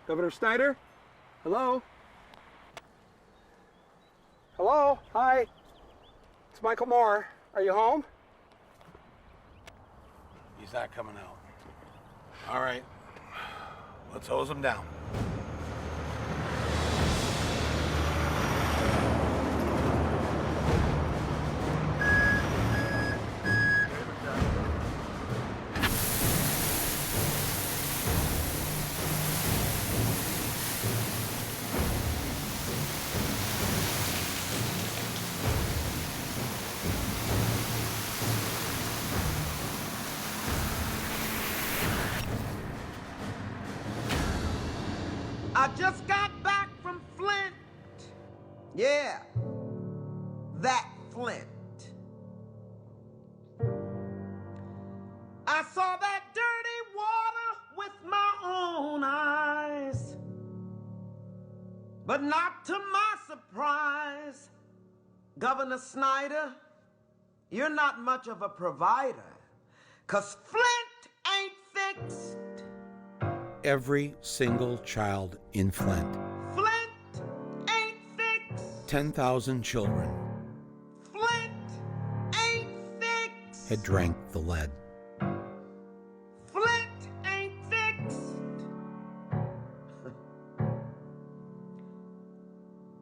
Governor Snyder? Hello? Hello? Hi. It's Michael Moore. Are you home? He's not coming out. All right. Let's hose him down. I just got back from Flint. Yeah, that Flint. I saw that dirty water with my own eyes, but not to my surprise, Governor Snyder, you're not much of a provider, 'cause Flint ain't fixed. Every single child in Flint, Flint ain't fixed. 10,000 children, Flint ain't fixed. had drank the lead. Flint ain't fixed.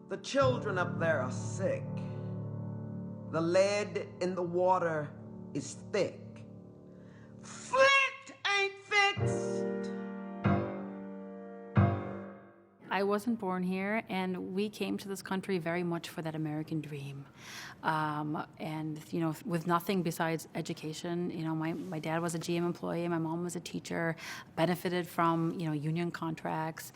The children up there are sick. The lead in the water is thick. Flint ain't fixed. I wasn't born here, and we came to this country very much for that American dream. And, you know, with nothing besides education. You know, my dad was a GM employee, my mom was a teacher, benefited from, you know, union contracts,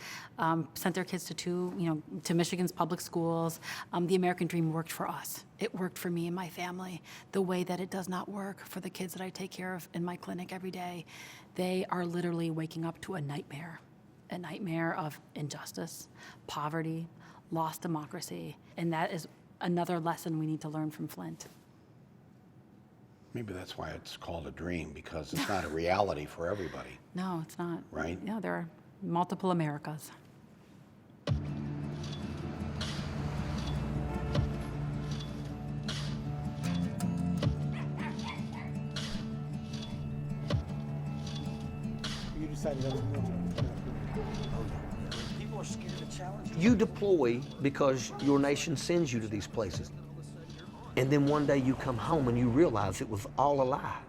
sent their kids to Michigan's public schools. The American dream worked for us. It worked for me and my family the way that it does not work for the kids that I take care of in my clinic every day. They are literally waking up to a nightmare of injustice, poverty, lost democracy, and that is another lesson we need to learn from Flint. Maybe that's why it's called a dream, because it's not a reality for everybody. No, it's not. Right? Yeah, there are multiple Americas. You decided that was military. People are scared to challenge you. You deploy because your nation sends you to these places. And then one day you come home and you realize it was all a lie.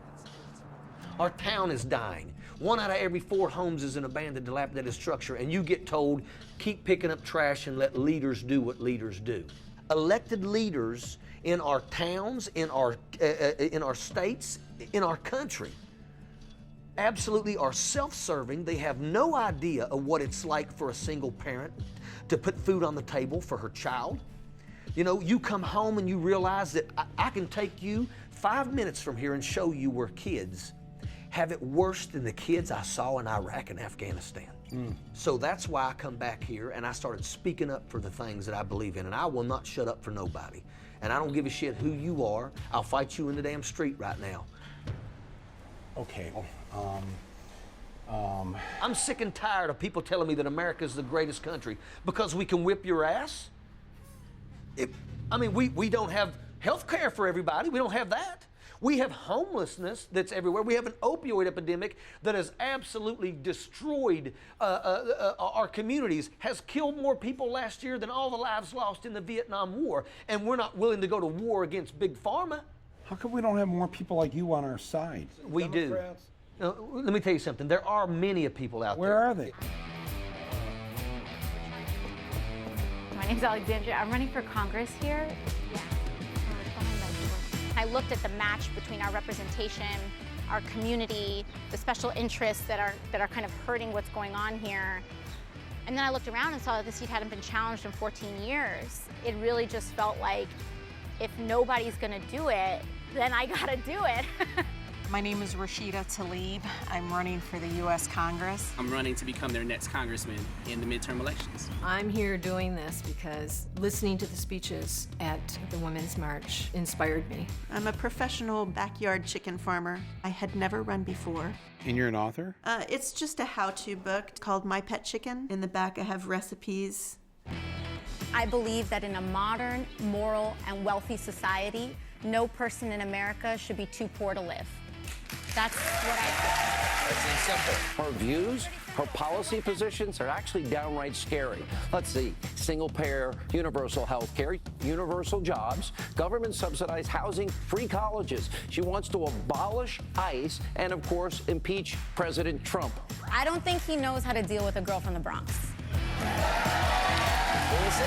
Our town is dying. 1 out of every 4 homes is an abandoned, dilapidated structure, and you get told, keep picking up trash and let leaders do what leaders do. Elected leaders in our towns, in our states, in our country, absolutely are self-serving. They have no idea of what it's like for a single parent to put food on the table for her child. You know, you come home and you realize that I can take you 5 minutes from here and show you where kids have it worse than the kids I saw in Iraq and Afghanistan. So that's why I come back here and I started speaking up for the things that I believe in, and I will not shut up for nobody. And I don't give a shit who you are. I'll fight you in the damn street right now. Okay, I'm sick and tired of people telling me that America is the greatest country because we can whip your ass. We don't have health care for everybody. We don't have that. We have homelessness that's everywhere. We have an opioid epidemic that has absolutely destroyed our communities, has killed more people last year than all the lives lost in the Vietnam War, and we're not willing to go to war against Big Pharma. How come we don't have more people like you on our side? We do. Now, let me tell you something. There are many of people out there. Where are they? My name's Alexandria. I'm running for Congress here. Yeah. I looked at the match between our representation, our community, the special interests that are kind of hurting what's going on here. And then I looked around and saw that the seat hadn't been challenged in 14 years. It really just felt like if nobody's gonna do it, then I gotta do it. My name is Rashida Tlaib. I'm running for the U.S. Congress. I'm running to become their next congressman in the midterm elections. I'm here doing this because listening to the speeches at the Women's March inspired me. I'm a professional backyard chicken farmer. I had never run before. And you're an author? It's just a how-to book called My Pet Chicken. In the back I have recipes. I believe that in a modern, moral, and wealthy society, no person in America should be too poor to live. That's what I think. It's simple. Her views, her policy positions are actually downright scary. Let's see, single-payer, universal health care, universal jobs, government-subsidized housing, free colleges. She wants to abolish ICE and, of course, impeach President Trump. I don't think he knows how to deal with a girl from the Bronx. We'll see.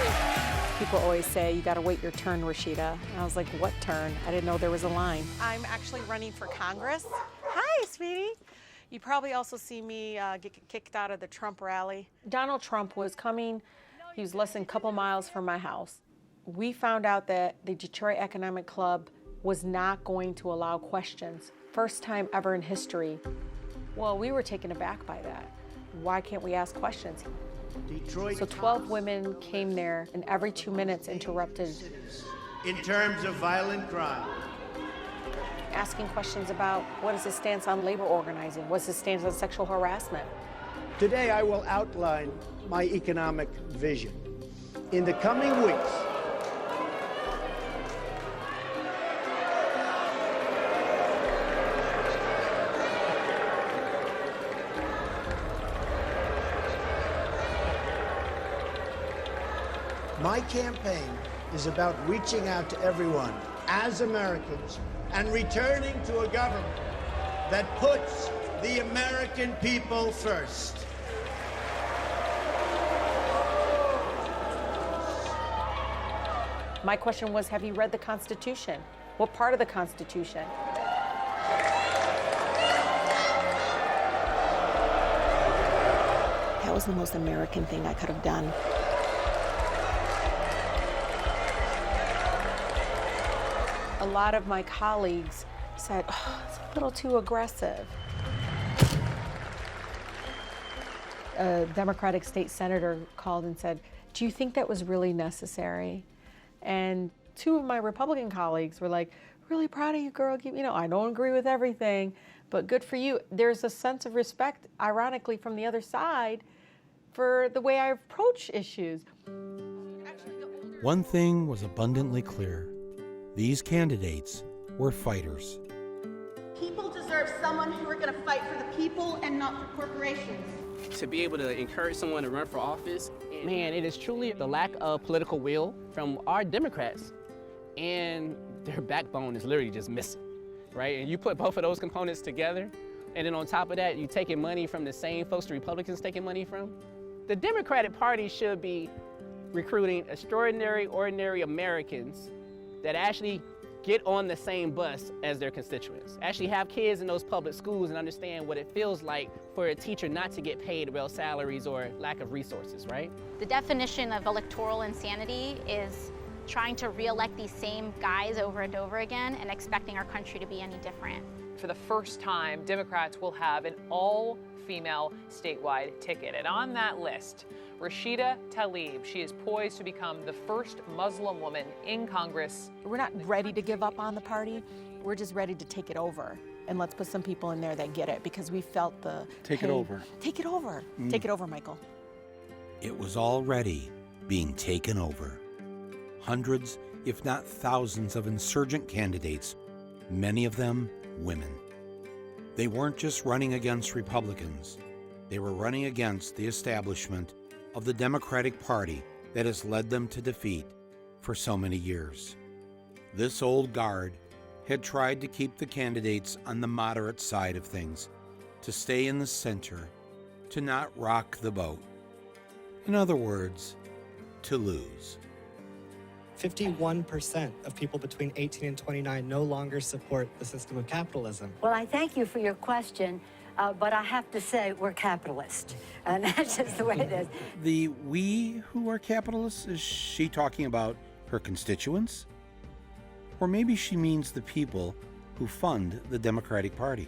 People always say, you gotta wait your turn, Rashida. And I was like, what turn? I didn't know there was a line. I'm actually running for Congress. Hi, sweetie. You probably also see me get kicked out of the Trump rally. Donald Trump was coming. He was less than a couple miles from my house. We found out that the Detroit Economic Club was not going to allow questions. First time ever in history. Well, we were taken aback by that. Why can't we ask questions? Detroit. So 12 women came there and every 2 minutes interrupted. In terms of violent crime. Asking questions about what is his stance on labor organizing? What's his stance on sexual harassment? Today I will outline my economic vision. In the coming weeks, my campaign is about reaching out to everyone as Americans and returning to a government that puts the American people first. My question was, have you read the Constitution? What part of the Constitution? That was the most American thing I could have done. A lot of my colleagues said, oh, it's a little too aggressive. A Democratic state senator called and said, do you think that was really necessary? And two of my Republican colleagues were like, really proud of you, girl. You know, I don't agree with everything, but good for you. There's a sense of respect, ironically, from the other side for the way I approach issues. One thing was abundantly clear. These candidates were fighters. People deserve someone who are going to fight for the people and not for corporations. To be able to encourage someone to run for office, man, it is truly the lack of political will from our Democrats, and their backbone is literally just missing, right? And you put both of those components together, and then on top of that, you taking money from the same folks the Republicans taking money from. The Democratic Party should be recruiting extraordinary, ordinary Americans that actually get on the same bus as their constituents, actually have kids in those public schools and understand what it feels like for a teacher not to get paid real salaries or lack of resources, right? The definition of electoral insanity is trying to re-elect these same guys over and over again and expecting our country to be any different. For the first time, Democrats will have an all-female statewide ticket. And on that list, Rashida Tlaib. She is poised to become the first Muslim woman in Congress. We're not ready to give up on the party. We're just ready to take it over. And let's put some people in there that get it, because we felt the Take pain. it over. Take it over. Take it over, Michael. It was already being taken over. Hundreds, if not thousands, of insurgent candidates, many of them women. They weren't just running against Republicans. They were running against the establishment of the Democratic Party that has led them to defeat for so many years. This old guard had tried to keep the candidates on the moderate side of things, to stay in the center, to not rock the boat. In other words, to lose. 51% of people between 18 and 29 no longer support the system of capitalism. Well, I thank you for your question. But I have to say, we're capitalist, and that's just the way it is. The we who are capitalists, is she talking about her constituents? Or maybe she means the people who fund the Democratic Party.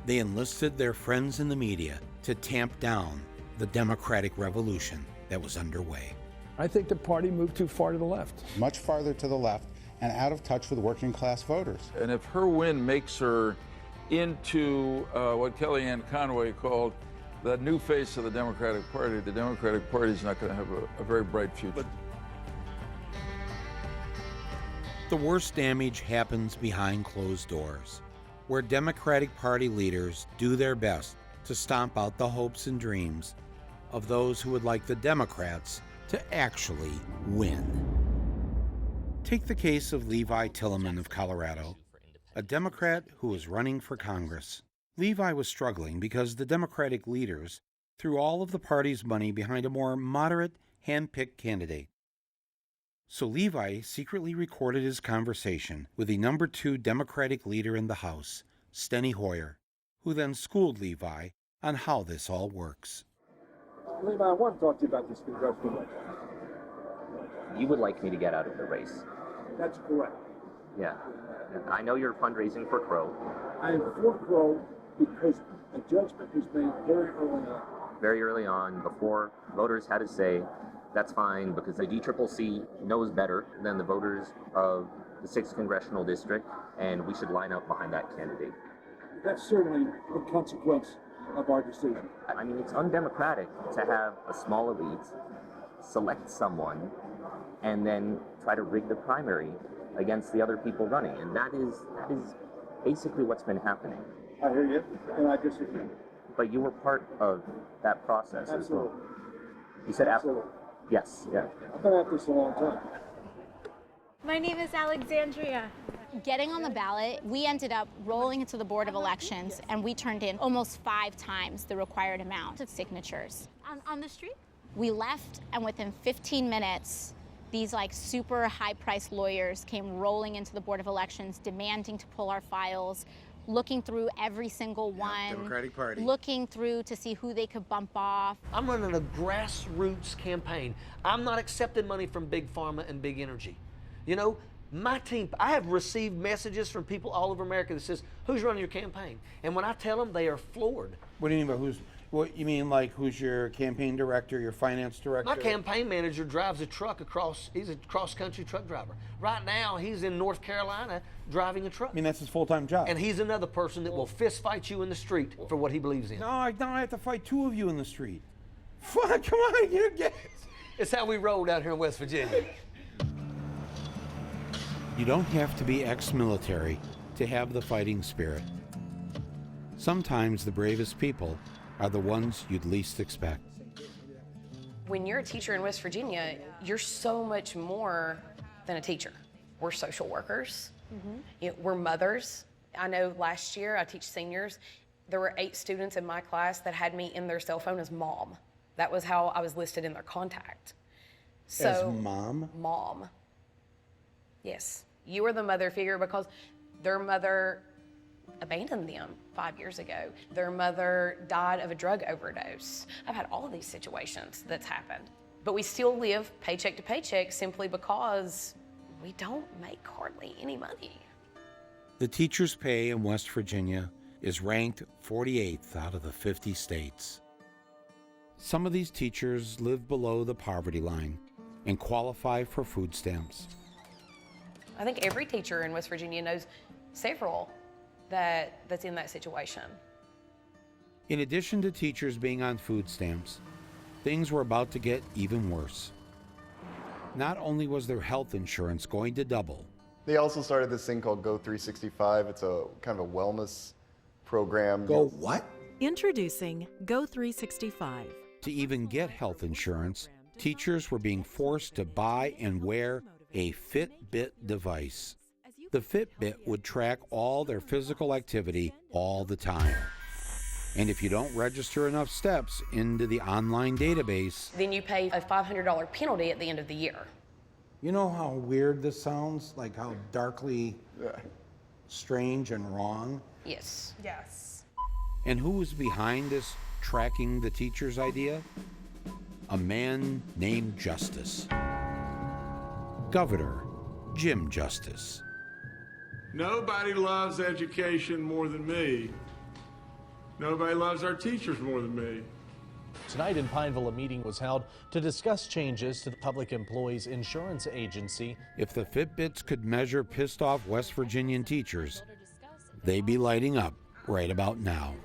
They enlisted their friends in the media to tamp down the democratic revolution that was underway. I think the party moved too far to the left. Much farther to the left and out of touch with working class voters. And if her win makes her into what Kellyanne Conway called the new face of the Democratic Party is not going to have a very bright future. The worst damage happens behind closed doors, where Democratic Party leaders do their best to stomp out the hopes and dreams of those who would like the Democrats to actually win. Take the case of Levi Tillemann of Colorado, a Democrat who was running for Congress. Levi was struggling because the Democratic leaders threw all of the party's money behind a more moderate, hand-picked candidate. So Levi secretly recorded his conversation with the number 2 Democratic leader in the House, Steny Hoyer, who then schooled Levi on how this all works. Levi, I want to talk to you about this congressional record. You would like me to get out of the race. That's correct. Yeah. I know you're fundraising for Crow. I am for Crow because a judgment was made very early on. Very early on, before voters had to say, that's fine, because the DCCC knows better than the voters of the 6th Congressional District, and we should line up behind that candidate. That's certainly the consequence of our decision. I mean, it's undemocratic to have a small elite select someone and then try to rig the primary against the other people running, and that is basically what's been happening. I hear you, and I disagree. But you were part of that process Absolutely. as well. You said absolutely. Yes, yeah. I've been at this a long time. My name is Alexandria. Getting on the ballot, we ended up rolling into the Board of Elections, and we turned in almost 5 times the required amount of signatures. On the street? We left, and within 15 minutes, these like super high-priced lawyers came rolling into the Board of Elections, demanding to pull our files, looking through every single one, Democratic Party. looking through to see who they could bump off. I'm running a grassroots campaign. I'm not accepting money from Big Pharma and Big Energy. You know, my team, I have received messages from people all over America that says, who's running your campaign? And when I tell them, they are floored. What do you mean by who's? What you mean, like who's your campaign director, your finance director? My campaign manager drives a truck he's a cross-country truck driver. Right now, he's in North Carolina driving a truck. I mean, that's his full-time job. And he's another person that will fist fight you in the street for what he believes in. No, I have to fight 2 of you in the street. Fuck, come on, you get it. It's how we roll down here in West Virginia. You don't have to be ex-military to have the fighting spirit. Sometimes the bravest people are the ones you'd least expect. When you're a teacher in West Virginia, you're so much more than a teacher. We're social workers. We're mothers. I know last year I teach seniors. There were 8 students in my class that had me in their cell phone as mom. That was how I was listed in their contact. So, as mom? Mom. Yes. You were the mother figure because their mother abandoned them 5 years ago. Their mother died of a drug overdose. I've had all of these situations that's happened. But we still live paycheck to paycheck simply because we don't make hardly any money. The teacher's pay in West Virginia is ranked 48th out of the 50 states. Some of these teachers live below the poverty line and qualify for food stamps. I think every teacher in West Virginia knows several that's in that situation. In addition to teachers being on food stamps, things were about to get even worse. Not only was their health insurance going to double, they also started this thing called Go 365. It's a kind of a wellness program. Go what? Introducing Go 365. To even get health insurance, teachers were being forced to buy and wear a Fitbit device. The Fitbit would track all their physical activity all the time. And if you don't register enough steps into the online database, Then you pay a $500 penalty at the end of the year. you know how weird this sounds? Like how darkly strange and wrong? Yes. Yes. And who was behind this tracking the teacher's idea? A man named Justice. Governor Jim Justice. Nobody loves education more than me. Nobody loves our teachers more than me. Tonight in Pineville, a meeting was held to discuss changes to the Public Employees Insurance Agency. If the Fitbits could measure pissed off West Virginian teachers, they'd be lighting up right about now.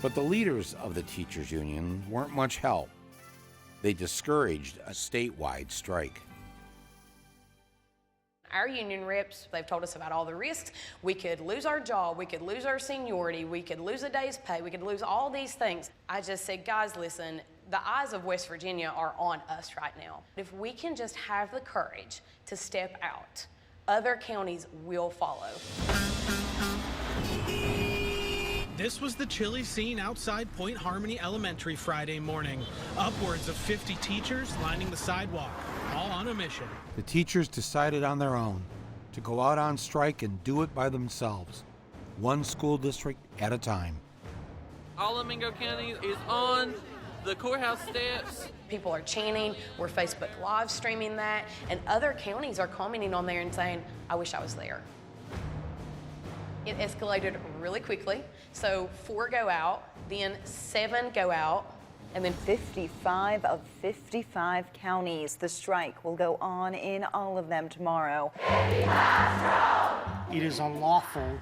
But the leaders of the teachers' union weren't much help. They discouraged a statewide strike. Our union reps, they've told us about all the risks. We could lose our job, we could lose our seniority, we could lose a day's pay, we could lose all these things. I just said, guys, listen, the eyes of West Virginia are on us right now. If we can just have the courage to step out, other counties will follow. This was the chilly scene outside Point Harmony Elementary Friday morning. Upwards of 50 teachers lining the sidewalk, all on a mission. The teachers decided on their own to go out on strike and do it by themselves, one school district at a time. Alameda County is on the courthouse steps. People are chanting, we're Facebook live streaming that, and other counties are commenting on there and saying, I wish I was there. It escalated really quickly. So 4 go out, then 7 go out, and then 55 of 55 counties. The strike will go on in all of them tomorrow. It is unlawful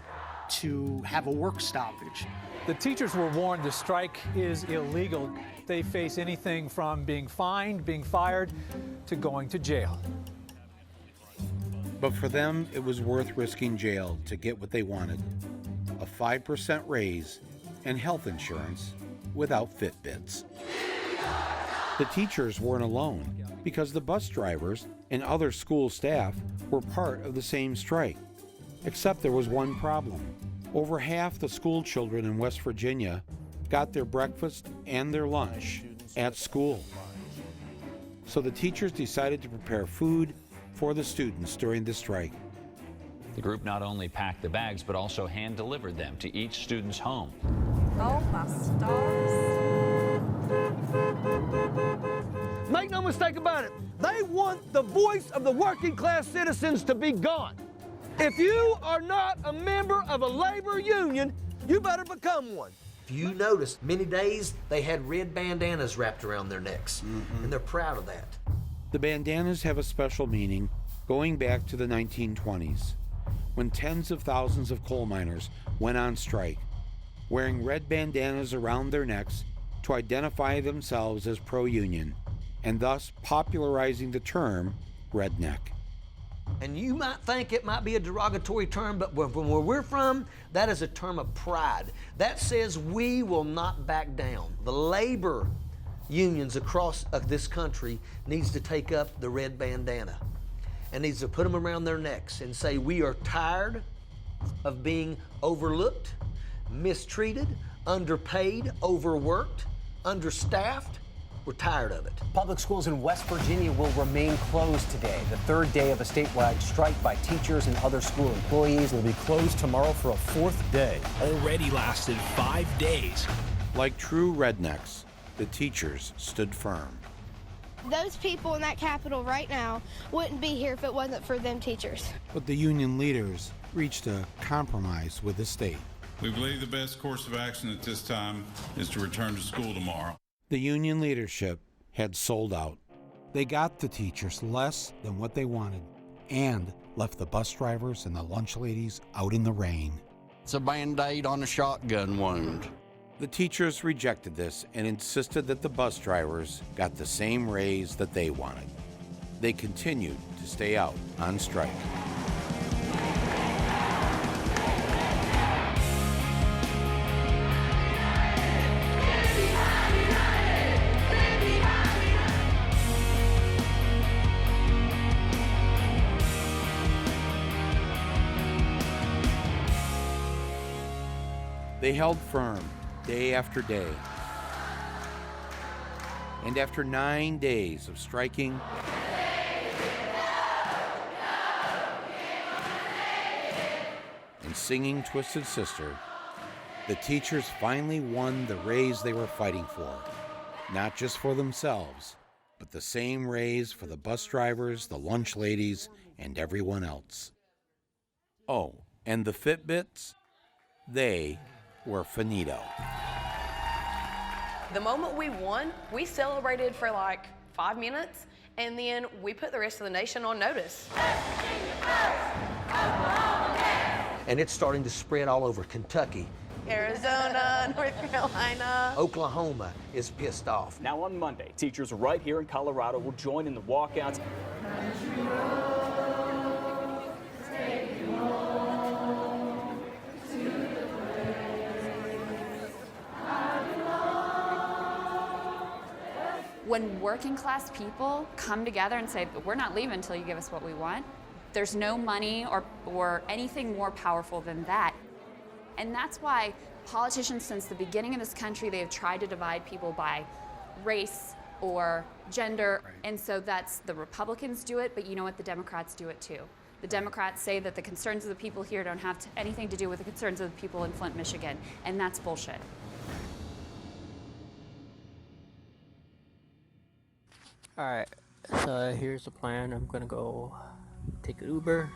to have a work stoppage. The teachers were warned the strike is illegal. They face anything from being fined, being fired, to going to jail. But for them, it was worth risking jail to get what they wanted: a 5% raise and health insurance without Fitbits. The teachers weren't alone, because the bus drivers and other school staff were part of the same strike. Except there was one problem. Over half the school children in West Virginia got their breakfast and their lunch at school. So the teachers decided to prepare food for the students during the strike. The group not only packed the bags, but also hand-delivered them to each student's home. Oh, my stars. Make no mistake about it, they want the voice of the working class citizens to be gone. If you are not a member of a labor union, you better become one. If you notice, many days they had red bandanas wrapped around their necks, and they're proud of that. The bandanas have a special meaning going back to the 1920s, when tens of thousands of coal miners went on strike, wearing red bandanas around their necks to identify themselves as pro-union, and thus popularizing the term redneck. And you might think it might be a derogatory term, but from where we're from, that is a term of pride. That says we will not back down. The labor unions across this country needs to take up the red bandana and needs to put them around their necks and say we are tired of being overlooked, mistreated, underpaid, overworked, understaffed. We're tired of it. Public schools in West Virginia will remain closed today, the third day of a statewide strike by teachers and other school employees. They'll be closed tomorrow for a 4th day. Already lasted 5 days. Like true rednecks, the teachers stood firm. Those people in that Capitol right now wouldn't be here if it wasn't for them teachers. But the union leaders reached a compromise with the state. We believe the best course of action at this time is to return to school tomorrow. The union leadership had sold out. They got the teachers less than what they wanted and left the bus drivers and the lunch ladies out in the rain. It's a Band-Aid on a shotgun wound. The teachers rejected this and insisted that the bus drivers got the same raise that they wanted. They continued to stay out on strike. They held firm day after day. And after 9 days of striking, and singing Twisted Sister, the teachers finally won the raise they were fighting for. Not just for themselves, but the same raise for the bus drivers, the lunch ladies, and everyone else. Oh, and the Fitbits? They were finito. The moment we won, we celebrated for like 5 minutes, and then we put the rest of the nation on notice. And it's starting to spread all over Kentucky. Arizona, North Carolina. Oklahoma is pissed off. Now on Monday, teachers right here in Colorado will join in the walkouts. When working class people come together and say, we're not leaving until you give us what we want, there's no money or anything more powerful than that. And that's why politicians since the beginning of this country, they have tried to divide people by race or gender. And so that's the Republicans do it, but you know what, the Democrats do it too. The Democrats say that the concerns of the people here don't have anything to do with the concerns of the people in Flint, Michigan, and that's bullshit. Alright, so here's the plan. I'm gonna go take an Uber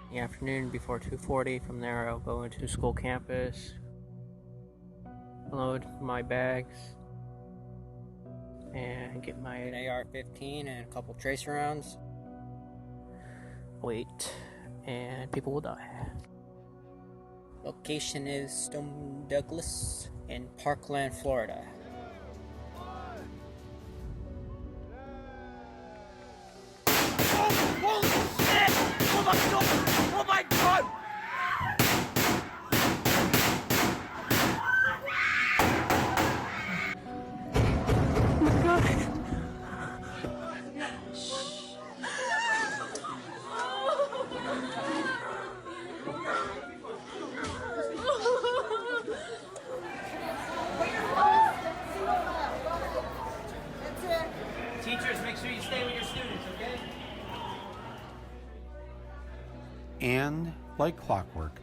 in the afternoon before 2:40. From there, I'll go into school campus, load my bags, and get my AR-15 and a couple tracer rounds. Wait, and people will die. Location is Stone Douglas in Parkland, Florida. Holy shit! Oh my god! Oh my god! Teachers, make sure you stay with your students, okay? And, like clockwork,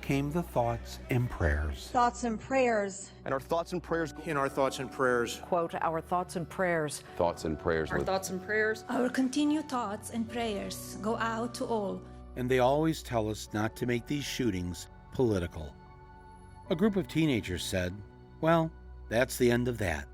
came the thoughts and prayers. Thoughts and prayers. And our thoughts and prayers. In our thoughts and prayers. Quote, our thoughts and prayers. Thoughts and prayers. Our thoughts and prayers. Our continued thoughts and prayers go out to all. And they always tell us not to make these shootings political. A group of teenagers said, well, that's the end of that.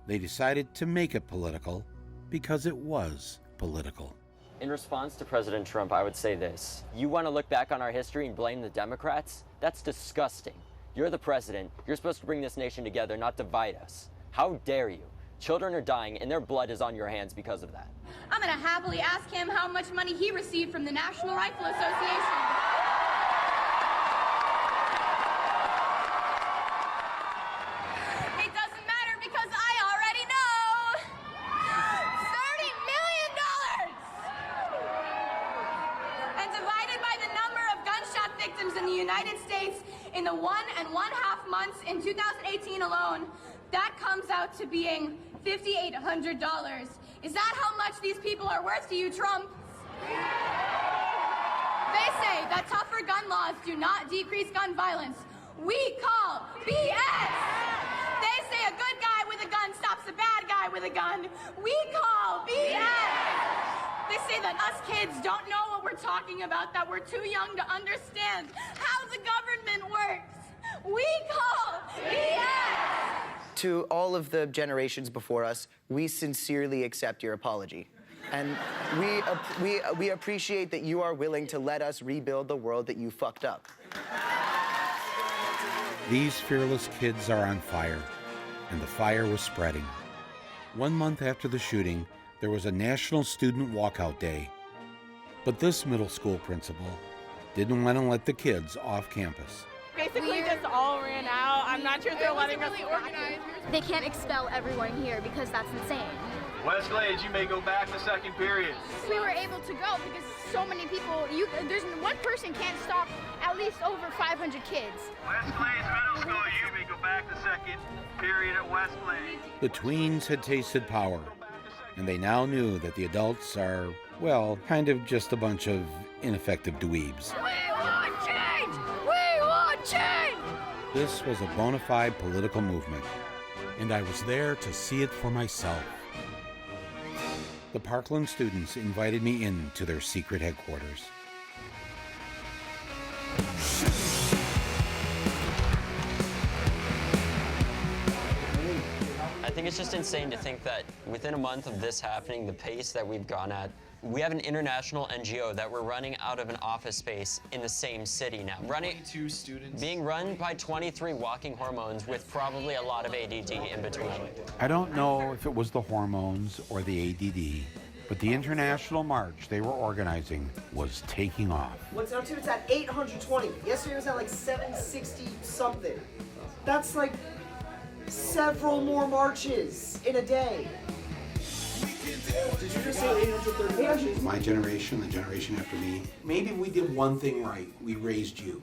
They decided to make it political because it was political. In response to President Trump, I would say this. You want to look back on our history and blame the Democrats? That's disgusting. You're the president. You're supposed to bring this nation together, not divide us. How dare you? Children are dying, and their blood is on your hands because of that. I'm going to happily ask him how much money he received from the National Rifle Association. In the United States in the 1.5 months in 2018 alone, that comes out to being $5,800. Is that how much these people are worth to you, Trump? They say that tougher gun laws do not decrease gun violence. We call BS! They say a good guy with a gun stops a bad guy with a gun. We call BS! They say that us kids don't know what we're talking about, that we're too young to understand how the government works. We call BS! To all of the generations before us, we sincerely accept your apology. And we appreciate that you are willing to let us rebuild the world that you fucked up. These fearless kids are on fire, and the fire was spreading. 1 month after the shooting, there was a National Student Walkout Day. But this middle school principal didn't want to let the kids off campus. Basically, just all ran out. I'm not sure if they're letting us organize. They can't expel everyone here because that's insane. Westglades, you may go back to second period. We were able to go because so many people, there's one person can't stop at least over 500 kids. Westglades Middle School, you may go back to second period at Westglades. The tweens had tasted power, and they now knew that the adults are, well, kind of just a bunch of ineffective dweebs. We want change! We want change! This was a bona fide political movement, and I was there to see it for myself. The Parkland students invited me into their secret headquarters. I think it's just insane to think that within a month of this happening, the pace that we've gone at, we have an international NGO that we're running out of an office space in the same city now. 22 students. Being run by 23 walking hormones with probably a lot of ADD in between. I don't know if it was the hormones or the ADD, but the international march they were organizing was taking off. What's now too? It's at 820. Yesterday was at like 760 something. That's like several more marches in a day. Did you just say 830? My generation, the generation after me, maybe we did one thing right. We raised you.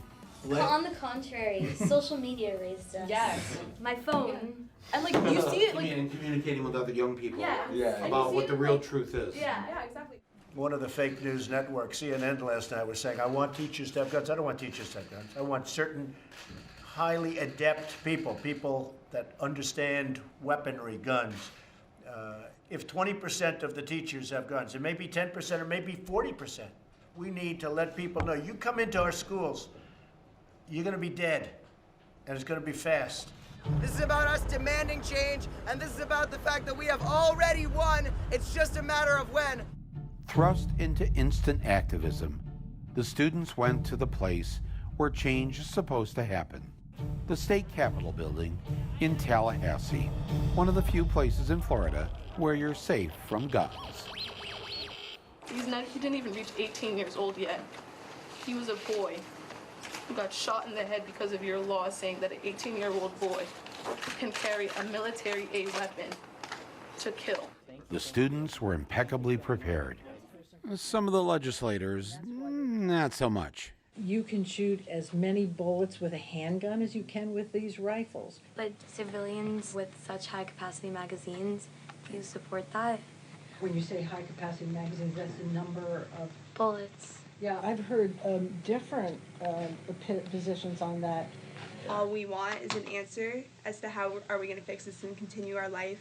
On the contrary, social media raised us. Yes. My phone. And like you see it like communicating with other young people Yeah. about what the real truth is. Yeah, exactly. One of the fake news networks, CNN last night, was saying, I want teachers to have guns. I don't want teachers to have guns. I want certain highly adept people that understand weaponry, guns, if 20% of the teachers have guns, it may be 10% or maybe 40%. We need to let people know, you come into our schools, you're gonna be dead, and it's gonna be fast. This is about us demanding change, and this is about the fact that we have already won. It's just a matter of when. Thrust into instant activism, the students went to the place where change is supposed to happen. The state capitol building in Tallahassee, one of the few places in Florida where you're safe from guns. He didn't even reach 18 years old yet. He was a boy who got shot in the head because of your law saying that an 18-year-old boy can carry a military-aid weapon to kill. The students were impeccably prepared. Some of the legislators, not so much. You can shoot as many bullets with a handgun as you can with these rifles. But civilians with such high-capacity magazines, do you support that? When you say high-capacity magazines, that's the number of bullets. Yeah, I've heard different positions on that. All we want is an answer as to how are we going to fix this and continue our life,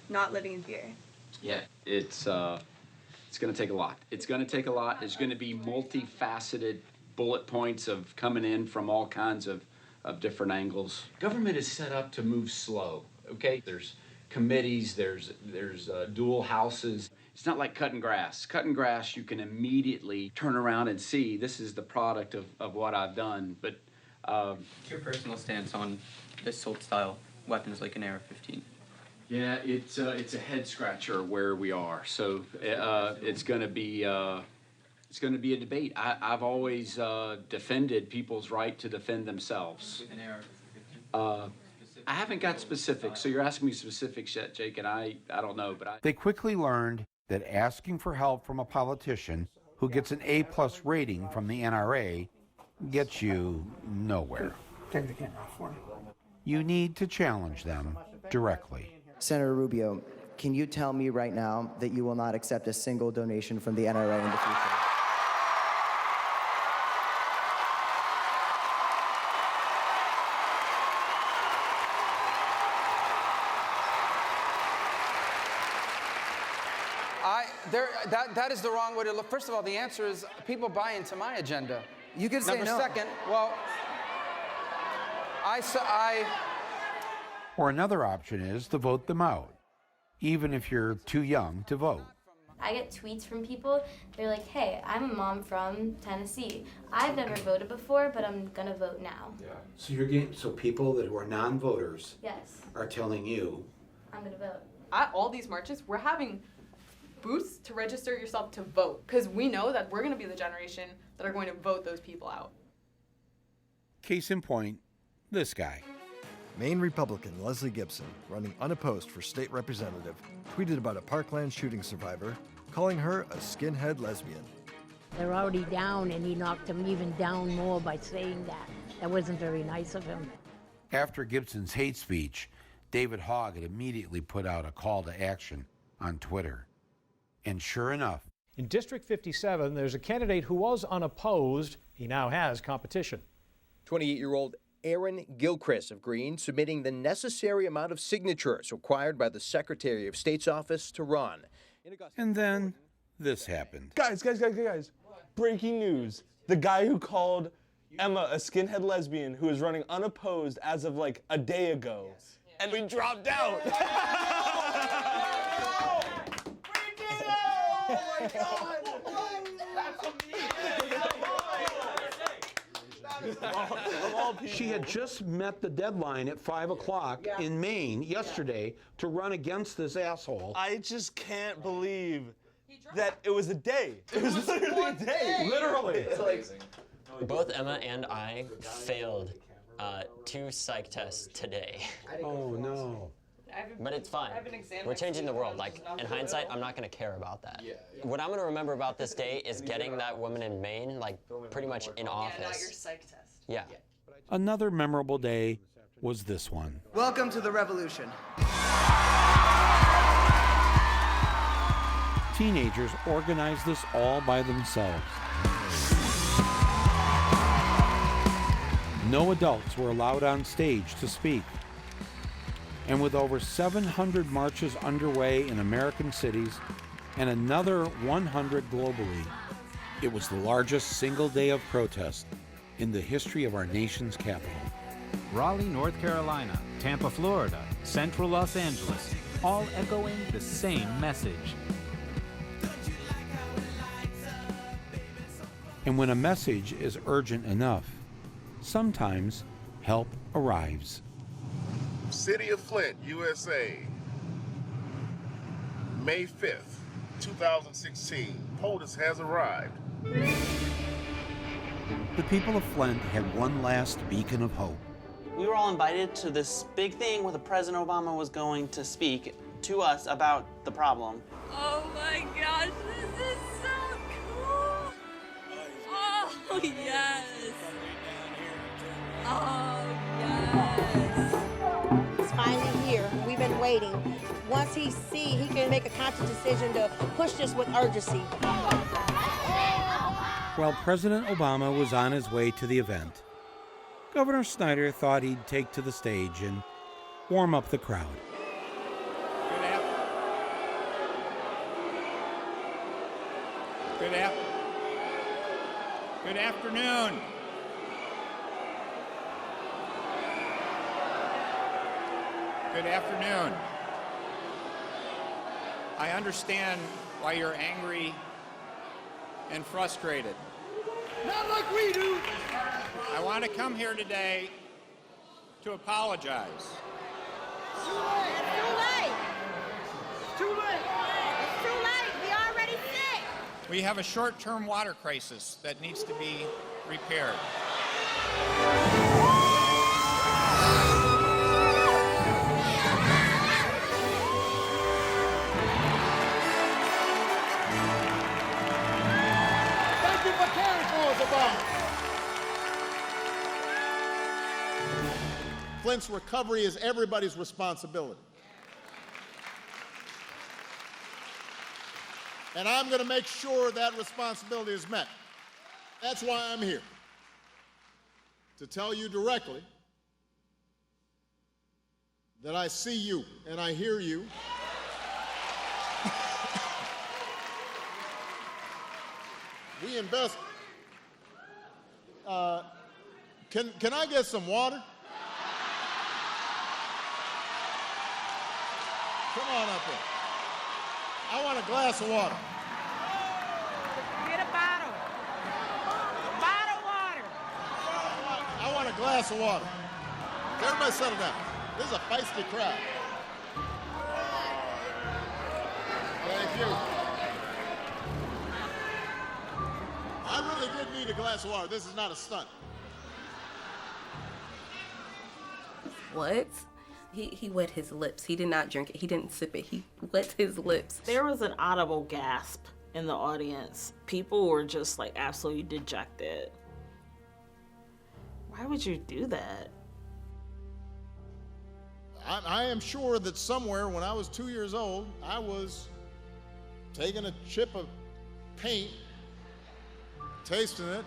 not living in fear. Yeah, it's going to take a lot. It's going to take a lot. There's going to be multifaceted bullet points of coming in from all kinds of different angles. Government is set up to move slow, okay? There's committees, there's dual houses. It's not like cutting grass. Cutting grass, you can immediately turn around and see this is the product of what I've done. But your personal stance on assault-style weapons like an AR-15? Yeah, it's a head scratcher where we are. So it's going to be a debate. I've always defended people's right to defend themselves. With an AR-15? I haven't got specifics, so you're asking me specifics yet, Jake, and I don't know, but They quickly learned that asking for help from a politician who gets an A+ rating from the NRA gets you nowhere. Take the camera off for me. You need to challenge them directly. Senator Rubio, can you tell me right now that you will not accept a single donation from the NRA in the future? That is the wrong way to look. First of all, the answer is people buy into my agenda. You could say no. Number second, well, Or another option is to vote them out, even if you're too young to vote. I get tweets from people, they're like, hey, I'm a mom from Tennessee. I've never voted before, but I'm gonna vote now. Yeah. So you're getting people that who are non-voters Yes. are telling you I'm gonna vote. At all these marches, we're having booths to register yourself to vote, because we know that we're going to be the generation that are going to vote those people out. Case in point, this guy. Maine Republican Leslie Gibson, running unopposed for state representative, tweeted about a Parkland shooting survivor, calling her a skinhead lesbian. They're already down, and he knocked them even down more by saying that. That wasn't very nice of him. After Gibson's hate speech, David Hogg had immediately put out a call to action on Twitter. And sure enough, in District 57, there's a candidate who was unopposed. He now has competition. 28-year-old Aaron Gilchrist of Green submitting the necessary amount of signatures required by the Secretary of State's office to run. And then this happened. Guys. Breaking news. The guy who called Emma a skinhead lesbian who is running unopposed as of like a day ago. Yes. And we dropped out. Oh my God! She had just met the deadline at 5 o'clock in Maine yesterday to run against this asshole. I just can't believe that it was a day. It was literally a day. Literally. It's like, both Emma and I failed 2 psych tests today. Oh no. But it's fine. We're changing the world. Like, in hindsight, I'm not going to care about that. What I'm going to remember about this day is getting that woman in Maine, like, pretty much in office. Yeah, not your psych test. Yeah. Another memorable day was this one. Welcome to the revolution. Teenagers organized this all by themselves. No adults were allowed on stage to speak. And with over 700 marches underway in American cities and another 100 globally, it was the largest single day of protest in the history of our nation's capital. Raleigh, North Carolina, Tampa, Florida, Central Los Angeles, all echoing the same message. And when a message is urgent enough, sometimes help arrives. City of Flint, USA, May 5th, 2016. POTUS has arrived. The people of Flint had one last beacon of hope. We were all invited to this big thing where the President Obama was going to speak to us about the problem. Oh my gosh, this is so cool! Oh yes! Oh yes! It's finally here. We've been waiting. Once he can make a conscious decision to push this with urgency. While President Obama was on his way to the event, Governor Snyder thought he'd take to the stage and warm up the crowd. Good afternoon. Good afternoon. I understand why you're angry and frustrated. Not like we do. I want to come here today to apologize. It's too late. It's too late. It's too late. We already sick. We have a short-term water crisis that needs to be repaired. Thank you for caring for us, Obama. Flint's recovery is everybody's responsibility. And I'm going to make sure that responsibility is met. That's why I'm here. To tell you directly that I see you and I hear you. We invest. Can I get some water? Come on up here. I want a glass of water. Get a bottle. Bottle water. I want a glass of water. Everybody settle down. This is a feisty crowd. Thank you. I really did need a glass of water. This is not a stunt. What? He wet his lips. He did not drink it. He didn't sip it. He wet his lips. There was an audible gasp in the audience. People were just like absolutely dejected. Why would you do that? I am sure that somewhere when I was 2 years old, I was taking a chip of paint, tasting it,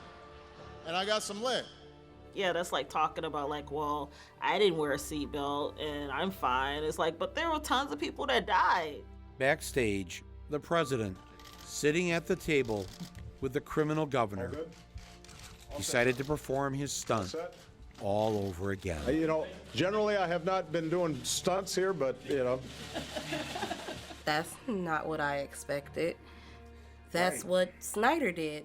and I got some lead. Yeah, that's like talking about like, well, I didn't wear a seatbelt and I'm fine. It's like, but there were tons of people that died. Backstage, the president, sitting at the table with the criminal governor, decided to perform his stunt all over again. You know, generally I have not been doing stunts here, but, you know. That's not what I expected. That's what Snyder did.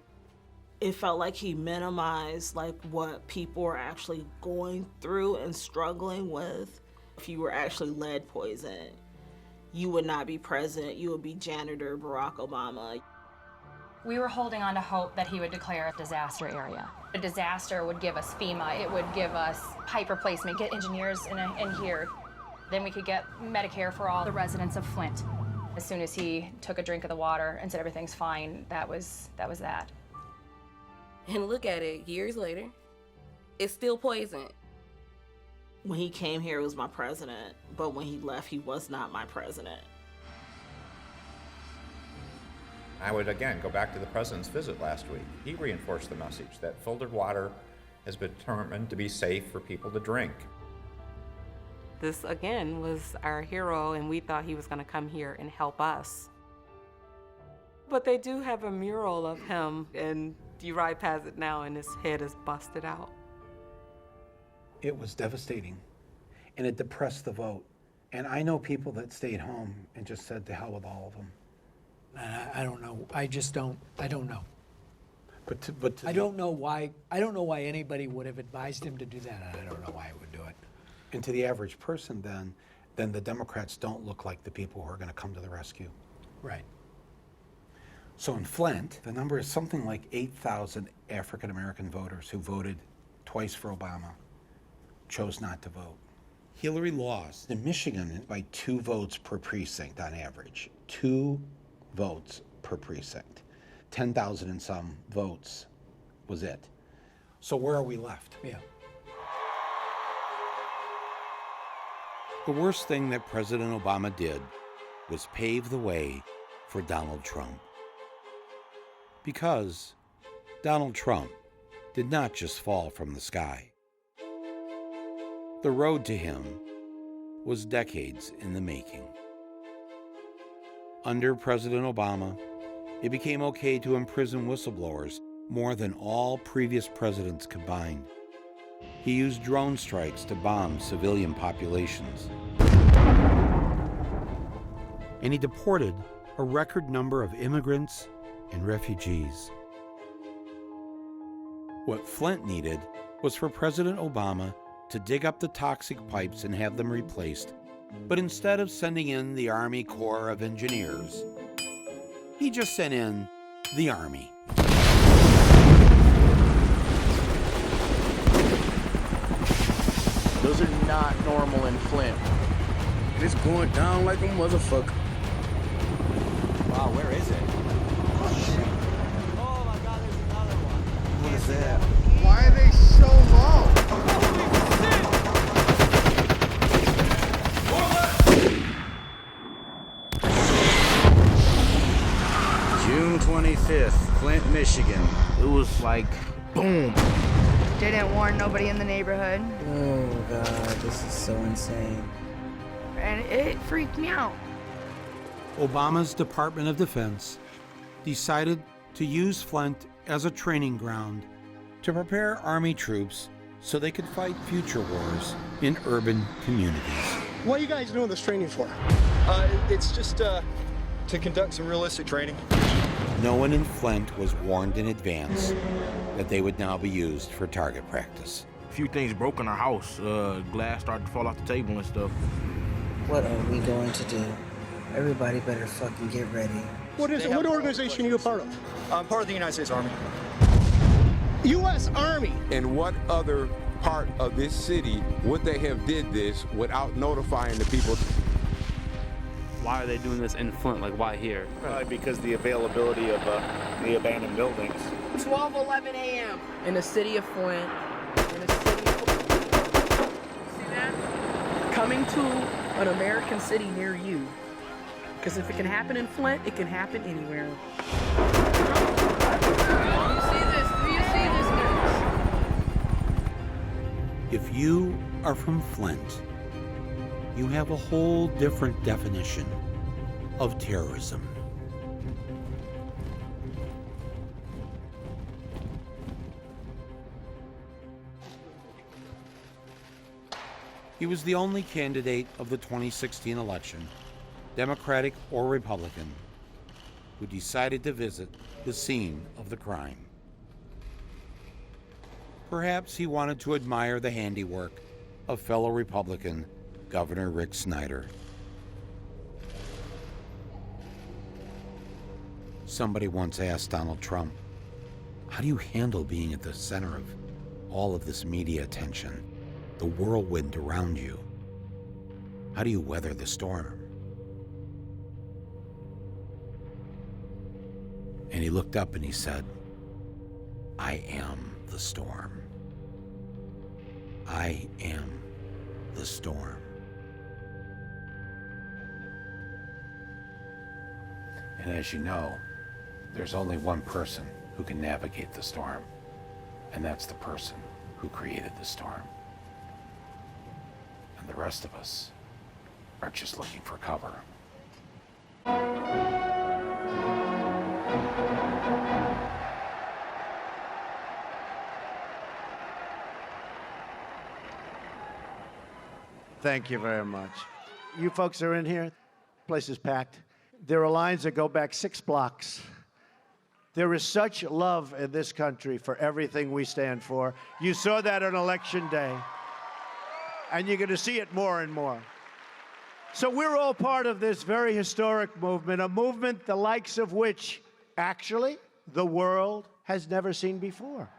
It felt like he minimized like what people are actually going through and struggling with. If you were actually lead poisoned, you would not be president, you would be janitor Barack Obama. We were holding on to hope that he would declare a disaster area. A disaster would give us FEMA, it would give us pipe replacement, get engineers in here. Then we could get Medicare for all the residents of Flint. As soon as he took a drink of the water and said everything's fine, that was that. And look at it, years later, it's still poison. When he came here, it was my president, but when he left, he was not my president. I would again go back to the president's visit last week. He reinforced the message that filtered water has been determined to be safe for people to drink. This, again, was our hero, and we thought he was going to come here and help us. But they do have a mural of him, and you ride past it now, and his head is busted out. It was devastating, and it depressed the vote. And I know people that stayed home and just said to hell with all of them. I don't know. I don't know. But I don't know why. I don't know why anybody would have advised him to do that. And I don't know why he would do it. And to the average person, then the Democrats don't look like the people who are going to come to the rescue. Right. So in Flint, the number is something like 8,000 African American voters who voted twice for Obama chose not to vote. Hillary lost in Michigan by 2 votes per precinct on average. 2 votes per precinct. 10,000 and some votes was it. So where are we left? Yeah. The worst thing that President Obama did was pave the way for Donald Trump. Because Donald Trump did not just fall from the sky. The road to him was decades in the making. Under President Obama, it became okay to imprison whistleblowers more than all previous presidents combined. He used drone strikes to bomb civilian populations. And he deported a record number of immigrants and refugees. What Flint needed was for President Obama to dig up the toxic pipes and have them replaced. But instead of sending in the Army Corps of Engineers, he just sent in the Army. Those are not normal in Flint. It's going down like a motherfucker. Wow, where is it? Oh, shit. Oh my God, there's another one. What is that? Why are they so low? June 25th, Flint, Michigan. It was like, boom. Didn't warn nobody in the neighborhood. Oh God, this is so insane. And it freaked me out. Obama's Department of Defense decided to use Flint as a training ground to prepare Army troops so they could fight future wars in urban communities. What are you guys doing this training for? It's just to conduct some realistic training. No one in Flint was warned in advance that they would now be used for target practice. A few things broke in our house. Glass started to fall off the table and stuff. What are we going to do? Everybody better fucking get ready. What is it? What organization are you a part of? I'm part of the United States Army. U.S. Army? In what other part of this city would they have did this without notifying the people? Why are they doing this in Flint? Like, why here? Probably because the availability of the abandoned buildings. 12:11 a.m. In the city of Flint. See that? Coming to an American city near you. Because if it can happen in Flint, it can happen anywhere. Do you see this? Do you see this, guys? If you are from Flint, you have a whole different definition of terrorism. He was the only candidate of the 2016 election, Democratic or Republican, who decided to visit the scene of the crime. Perhaps he wanted to admire the handiwork of fellow Republican Governor Rick Snyder. Somebody once asked Donald Trump, how do you handle being at the center of all of this media attention, the whirlwind around you? How do you weather the storm? And he looked up and he said, I am the storm. I am the storm. And as you know, there's only one person who can navigate the storm, and that's the person who created the storm. And the rest of us are just looking for cover. Thank you very much. You folks are in here. Place is packed. There are lines that go back 6 blocks. There is such love in this country for everything we stand for. You saw that on Election Day. And you're going to see it more and more. So we're all part of this very historic movement, a movement the likes of which, actually, the world has never seen before.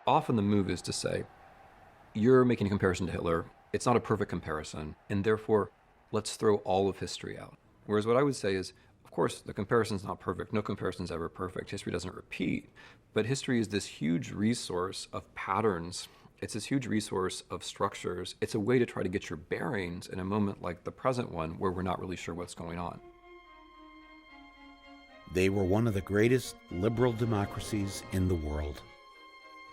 Often the move is to say, you're making a comparison to Hitler. It's not a perfect comparison, and therefore, let's throw all of history out. Whereas what I would say is, of course, the comparison's not perfect. No comparison's ever perfect. History doesn't repeat. But history is this huge resource of patterns. It's this huge resource of structures. It's a way to try to get your bearings in a moment like the present one where we're not really sure what's going on. They were one of the greatest liberal democracies in the world.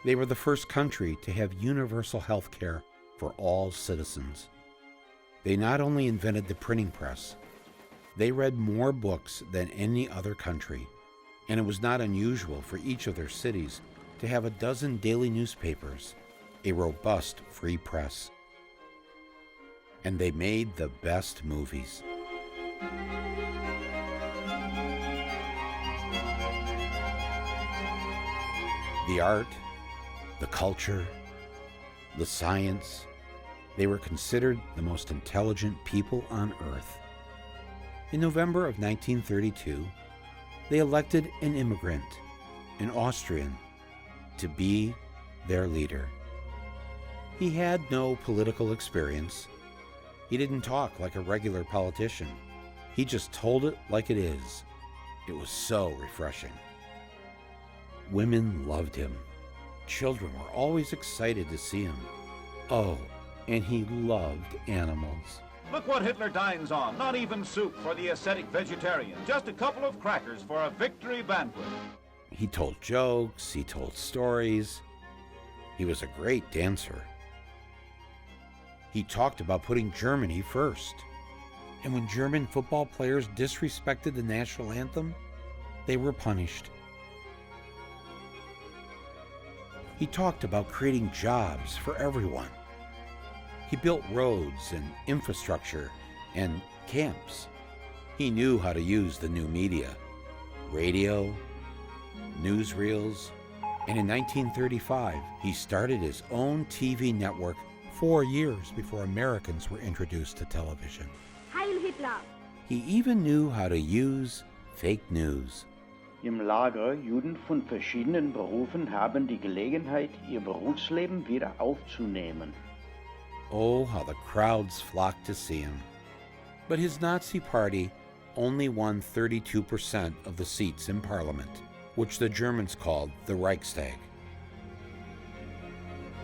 They were the first country to have universal health care for all citizens. They not only invented the printing press, they read more books than any other country, and it was not unusual for each of their cities to have a dozen daily newspapers, a robust free press. And they made the best movies. The art, the culture, the science, they were considered the most intelligent people on earth. In November of 1932, they elected an immigrant, an Austrian, to be their leader. He had no political experience. He didn't talk like a regular politician. He just told it like it is. It was so refreshing. Women loved him. Children were always excited to see him. Oh, and he loved animals. Look what Hitler dines on. Not even soup for the ascetic vegetarian. Just a couple of crackers for a victory banquet. He told jokes, he told stories. He was a great dancer. He talked about putting Germany first. And when German football players disrespected the national anthem, they were punished. He talked about creating jobs for everyone. He built roads and infrastructure and camps. He knew how to use the new media, radio, newsreels, and in 1935, he started his own TV network 4 years before Americans were introduced to television. Heil Hitler! He even knew how to use fake news. Im Lager Juden von verschiedenen Berufen haben die Gelegenheit, ihr Berufsleben wieder aufzunehmen. Oh, how the crowds flocked to see him. But his Nazi party only won 32% of the seats in parliament, which the Germans called the Reichstag.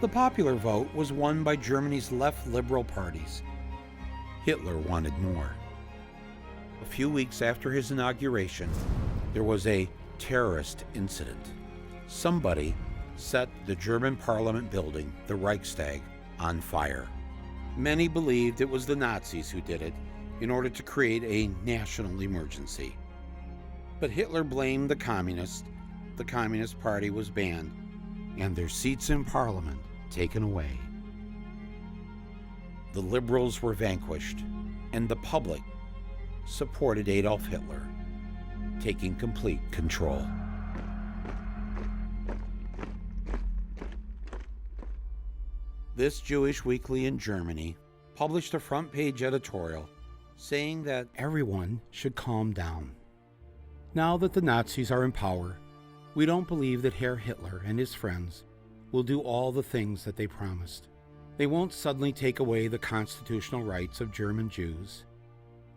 The popular vote was won by Germany's left liberal parties. Hitler wanted more. A few weeks after his inauguration, there was a terrorist incident. Somebody set the German parliament building, the Reichstag, on fire. Many believed it was the Nazis who did it in order to create a national emergency. But Hitler blamed the Communists. The Communist Party was banned, and their seats in parliament taken away. The liberals were vanquished, and the public supported Adolf Hitler, taking complete control. This Jewish weekly in Germany published a front-page editorial saying that everyone should calm down. Now that the Nazis are in power, we don't believe that Herr Hitler and his friends will do all the things that they promised. They won't suddenly take away the constitutional rights of German Jews.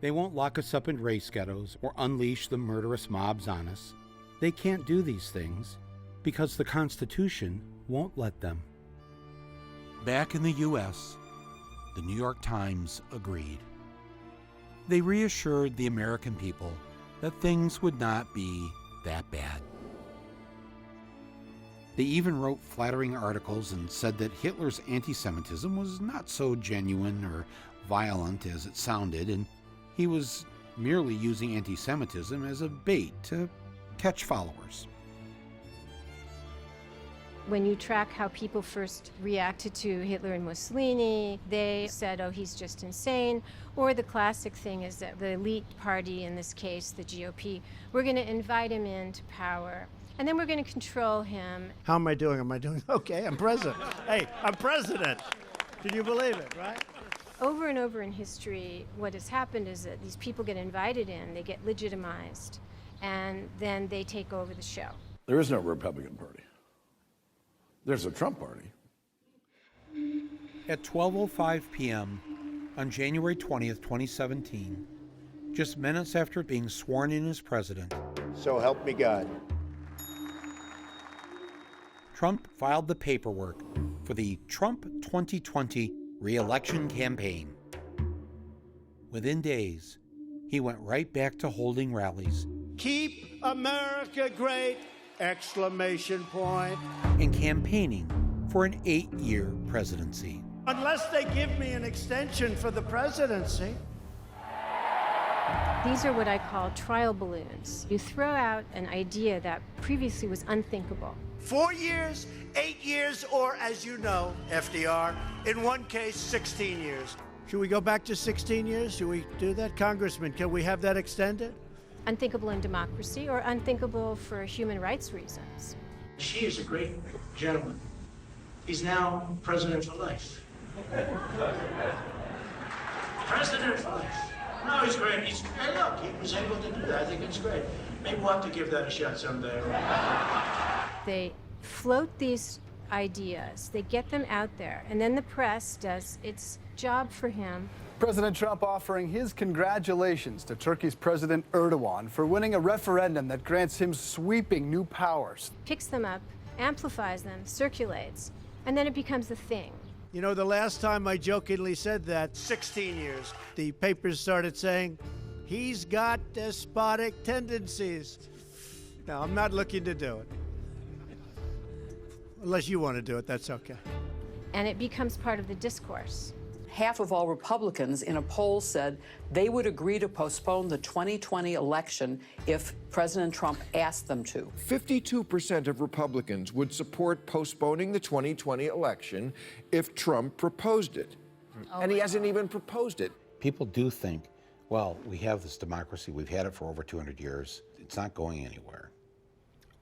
They won't lock us up in race ghettos or unleash the murderous mobs on us. They can't do these things because the Constitution won't let them. Back in the U.S., the New York Times agreed. They reassured the American people that things would not be that bad. They even wrote flattering articles and said that Hitler's anti-Semitism was not so genuine or violent as it sounded, and he was merely using anti-Semitism as a bait to catch followers. When you track how people first reacted to Hitler and Mussolini, they said, oh, he's just insane. Or the classic thing is that the elite party, in this case, the GOP, we're going to invite him into power, and then we're going to control him. How am I doing? Am I doing okay? I'm president. Hey, I'm president. Can you believe it, right? Over and over in history, what has happened is that these people get invited in, they get legitimized, and then they take over the show. There is no Republican Party. There's a Trump Party. At 12:05 p.m. on January 20th, 2017, just minutes after being sworn in as president, So help me God. Trump filed the paperwork for the Trump 2020 re-election campaign. Within days, he went right back to holding rallies. Keep America great! Exclamation point. And campaigning for an 8-year presidency. Unless they give me an extension for the presidency. These are what I call trial balloons. You throw out an idea that previously was unthinkable. 4 years, 8 years, or as you know, FDR, in one case, 16 years. Should we go back to 16 years? Should we do that? Congressman, can we have that extended? Unthinkable in democracy or unthinkable for human rights reasons. She is a great gentleman. He's now president for life. President for life. No, he's great. Hey, look, he was able to do that. I think it's great. Maybe we'll have to give that a shot someday. They float these ideas, they get them out there, and then the press does its job for him. President Trump offering his congratulations to Turkey's President Erdogan for winning a referendum that grants him sweeping new powers. Picks them up, amplifies them, circulates, and then it becomes a thing. You know, the last time I jokingly said that, 16 years, the papers started saying, he's got despotic tendencies. Now, I'm not looking to do it. Unless you want to do it, that's okay. And it becomes part of the discourse. Half of all Republicans in a poll said they would agree to postpone the 2020 election if President Trump asked them to. 52% of Republicans would support postponing the 2020 election if Trump proposed it. And he hasn't even proposed it. People do think, well, we have this democracy, we've had it for over 200 years, it's not going anywhere.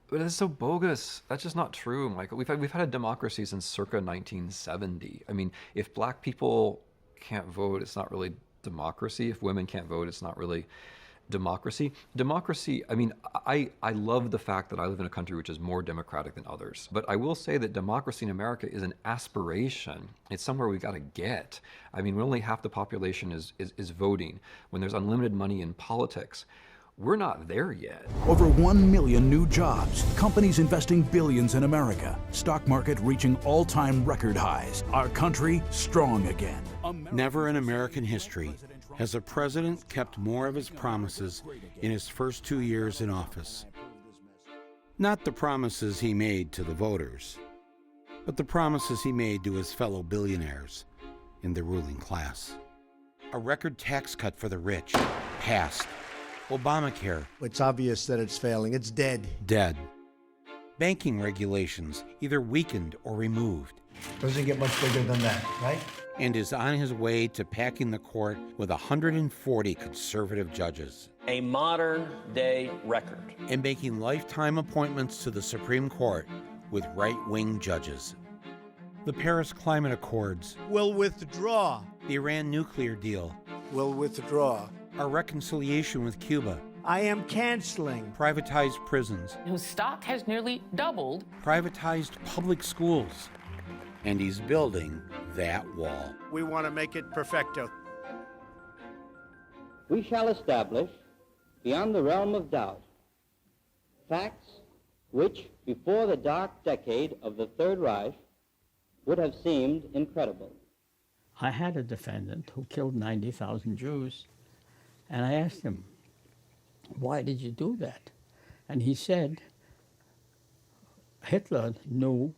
But it's so bogus. That's just not true, Michael. We've had a democracy since circa 1970. I mean, if black people can't vote, it's not really democracy. If women can't vote, it's not really democracy. Democracy, I mean, I love the fact that I live in a country which is more democratic than others. But I will say that democracy in America is an aspiration. It's somewhere we've got to get. I mean, when only half the population is voting, when there's unlimited money in politics, we're not there yet. Over 1 million new jobs, companies investing billions in America, stock market reaching all-time record highs, our country strong again. Never in American history has a president kept more of his promises in his first 2 years in office. Not the promises he made to the voters, but the promises he made to his fellow billionaires in the ruling class. A record tax cut for the rich, passed. Obamacare. It's obvious that it's failing. It's dead. Dead. Banking regulations either weakened or removed. Doesn't get much bigger than that, right? And is on his way to packing the court with 140 conservative judges. A modern-day record. And making lifetime appointments to the Supreme Court with right-wing judges. The Paris Climate Accords. Will withdraw. The Iran nuclear deal. Will withdraw. Our reconciliation with Cuba. I am canceling. Privatized prisons. Whose stock has nearly doubled. Privatized public schools. And he's building that wall. We want to make it perfecto. We shall establish, beyond the realm of doubt, facts which, before the dark decade of the Third Reich, would have seemed incredible. I had a defendant who killed 90,000 Jews. And I asked him, why did you do that? And he said, Hitler knew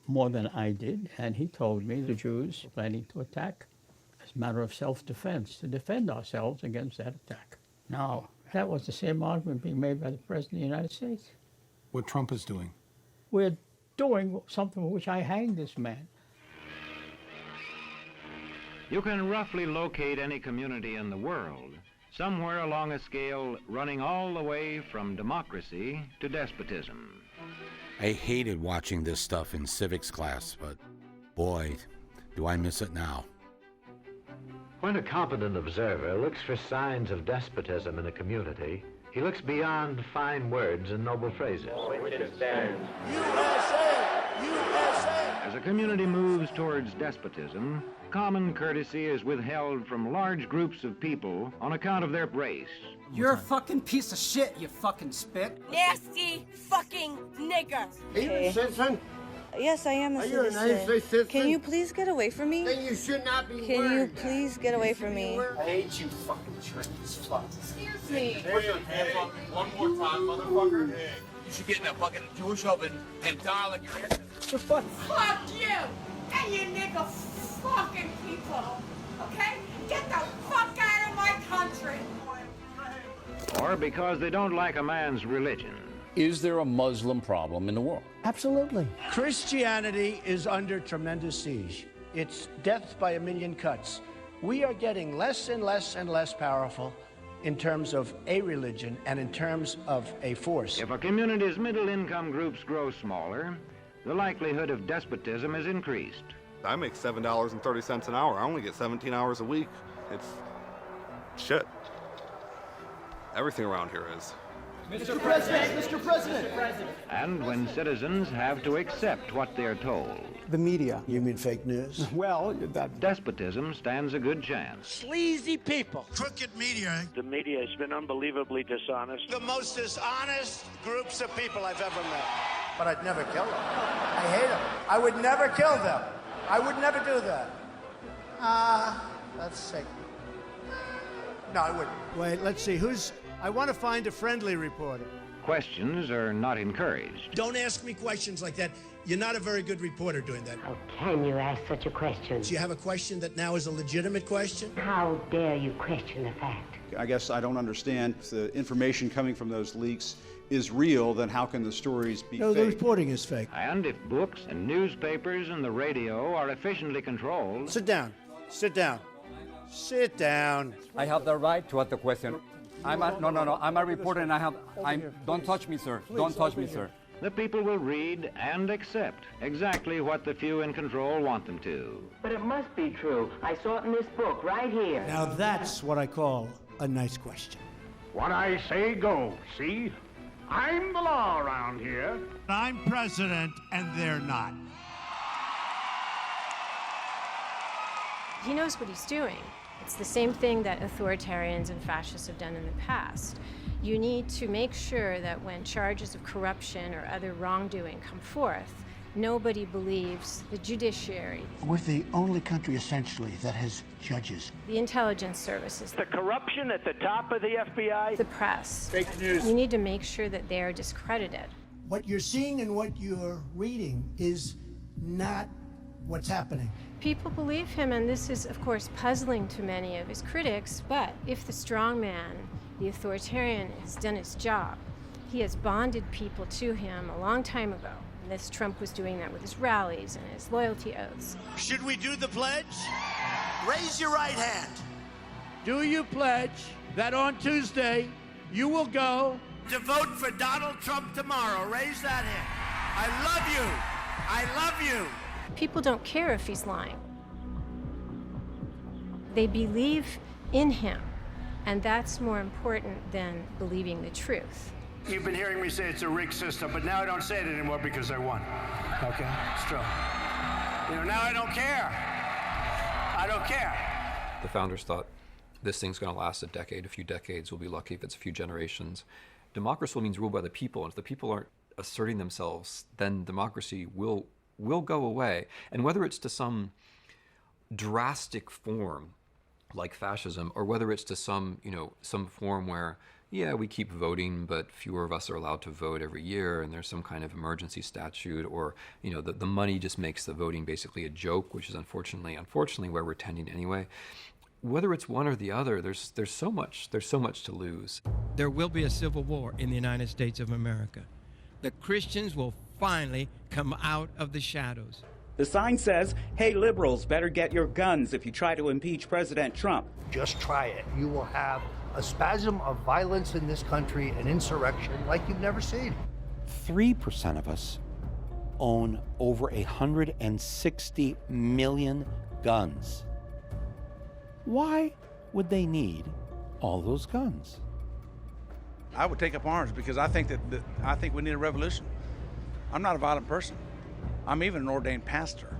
more than I did, and he told me the Jews were planning to attack as a matter of self-defense, to defend ourselves against that attack. Now, that was the same argument being made by the President of the United States. What Trump is doing. We're doing something for which I hanged this man. You can roughly locate any community in the world, somewhere along a scale running all the way from democracy to despotism. I hated watching this stuff in civics class, but boy, do I miss it now. When a competent observer looks for signs of despotism in a community, he looks beyond fine words and noble phrases. As a community moves towards despotism, common courtesy is withheld from large groups of people on account of their race. You're a fucking piece of shit, you fucking spit. Nasty fucking nigger. Are you a citizen? Yes, I am a citizen. Are you a United States citizen? Can you please get away from me? Then you should not be Can wearing you that. please get away from me? I hate you, fucking trans fuck. Excuse me. Put your hands on me one more time, motherfucker. You should get in a fucking Jewish oven and die like your ass. Fuck you and you nigger fucking people. Okay? Get the fuck out of my country. Or because they don't like a man's religion. Is there a Muslim problem in the world? Absolutely. Christianity is under tremendous siege. It's death by a million cuts. We are getting less and less and less powerful in terms of a religion and in terms of a force. If a community's middle-income groups grow smaller, the likelihood of despotism is increased. I make $7.30 an hour. I only get 17 hours a week. It's shit. Everything around here is. Mr. President! Mr. President! And when citizens have to accept what they're told. The media. You mean fake news? Well, despotism stands a good chance. Sleazy people. Crooked media. The media has been unbelievably dishonest. The most dishonest groups of people I've ever met. But I'd never kill them. I hate them. I would never kill them. I would never do that. That's sick. No, I wouldn't. Wait, let's see. I want to find a friendly reporter. Questions are not encouraged. Don't ask me questions like that. You're not a very good reporter doing that. How can you ask such a question? Do you have a question that now is a legitimate question? How dare you question the fact? I guess I don't understand. If the information coming from those leaks is real, then how can the stories be No, fake? the reporting is fake. And if books and newspapers and the radio are efficiently controlled... Sit down. Sit down. Sit down. I have the right to ask the question. I'm a reporter and don't touch me, sir. Don't touch me, sir. The people will read and accept exactly what the few in control want them to. But it must be true. I saw it in this book right here. Now that's what I call a nice question. What I say goes, see? I'm the law around here. I'm president and they're not. He knows what he's doing. It's the same thing that authoritarians and fascists have done in the past. You need to make sure that when charges of corruption or other wrongdoing come forth, nobody believes the judiciary. We're the only country, essentially, that has judges. The intelligence services. The corruption at the top of the FBI. The press. Fake news. You need to make sure that they are discredited. What you're seeing and what you're reading is not what's happening. People believe him, and this is, of course, puzzling to many of his critics, but if the strong man, the authoritarian, has done his job, he has bonded people to him a long time ago. And this Trump was doing that with his rallies and his loyalty oaths. Should we do the pledge? Raise your right hand. Do you pledge that on Tuesday you will go To vote for Donald Trump tomorrow. Raise that hand. I love you. I love you. People don't care if he's lying. They believe in him, and that's more important than believing the truth. You've been hearing me say it's a rigged system, but now I don't say it anymore because I won. Okay? It's true. Now I don't care. I don't care. The founders thought this thing's going to last a decade, a few decades. We'll be lucky if it's a few generations. Democracy means ruled by the people, and if the people aren't asserting themselves, then democracy will go away. And whether it's to some drastic form like fascism, or whether it's to some form where yeah, we keep voting, but fewer of us are allowed to vote every year, and there's some kind of emergency statute, or, you know, the money just makes the voting basically a joke, which is unfortunately where we're tending anyway. Whether it's one or the other, there's so much to lose. There will be a civil war in the United States of America. The Christians will finally come out of the shadows. The sign says, hey, liberals, better get your guns if you try to impeach President Trump. Just try it. You will have a spasm of violence in this country, an insurrection like you've never seen. 3% of us own over 160 million guns. Why would they need all those guns? I would take up arms because I think I think we need a revolution. I'm not a violent person. I'm even an ordained pastor.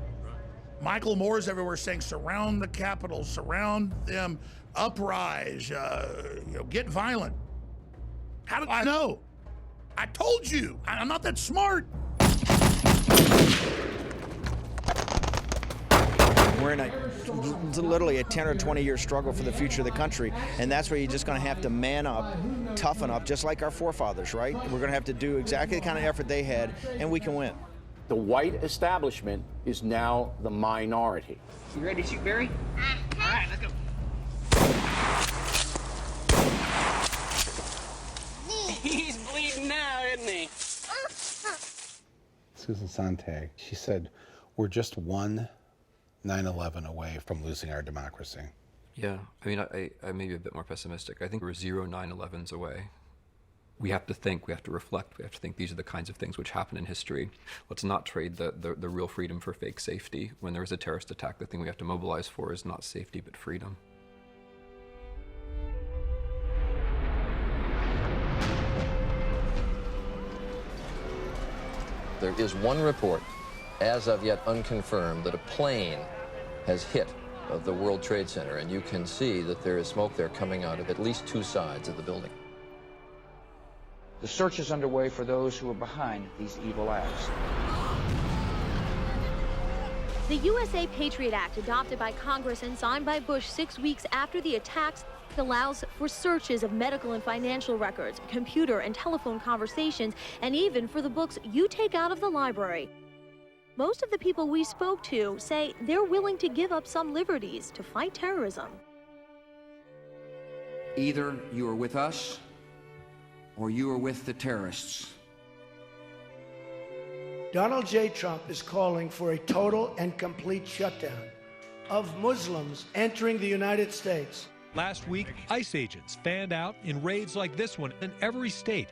Michael Moore's everywhere saying, surround the Capitol, surround them, uprise, get violent. How did I know? I told you, I'm not that smart. We're in literally a 10 or 20 year struggle for the future of the country, and that's where you're just going to have to man up, toughen up, just like our forefathers, right? We're going to have to do exactly the kind of effort they had, and we can win. The white establishment is now the minority. You ready to shoot Barry? All right, let's go. He's bleeding now, isn't he? Susan Sontag, she said, we're just one 9/11 away from losing our democracy. Yeah, I mean, I may be a bit more pessimistic. I think we're 0 9/11s away. We have to think, we have to reflect, we have to think these are the kinds of things which happen in history. Let's not trade the real freedom for fake safety. When there is a terrorist attack, the thing we have to mobilize for is not safety, but freedom. There is one report, as of yet unconfirmed, that a plane has hit of the World Trade Center, and you can see that there is smoke there coming out of at least two sides of the building. The search is underway for those who are behind these evil acts. The USA Patriot Act, adopted by Congress and signed by Bush 6 weeks after the attacks, allows for searches of medical and financial records, computer and telephone conversations, and even for the books you take out of the library. Most of the people we spoke to say they're willing to give up some liberties to fight terrorism. Either you are with us, or you are with the terrorists. Donald J. Trump is calling for a total and complete shutdown of Muslims entering the United States. Last week, ICE agents fanned out in raids like this one in every state.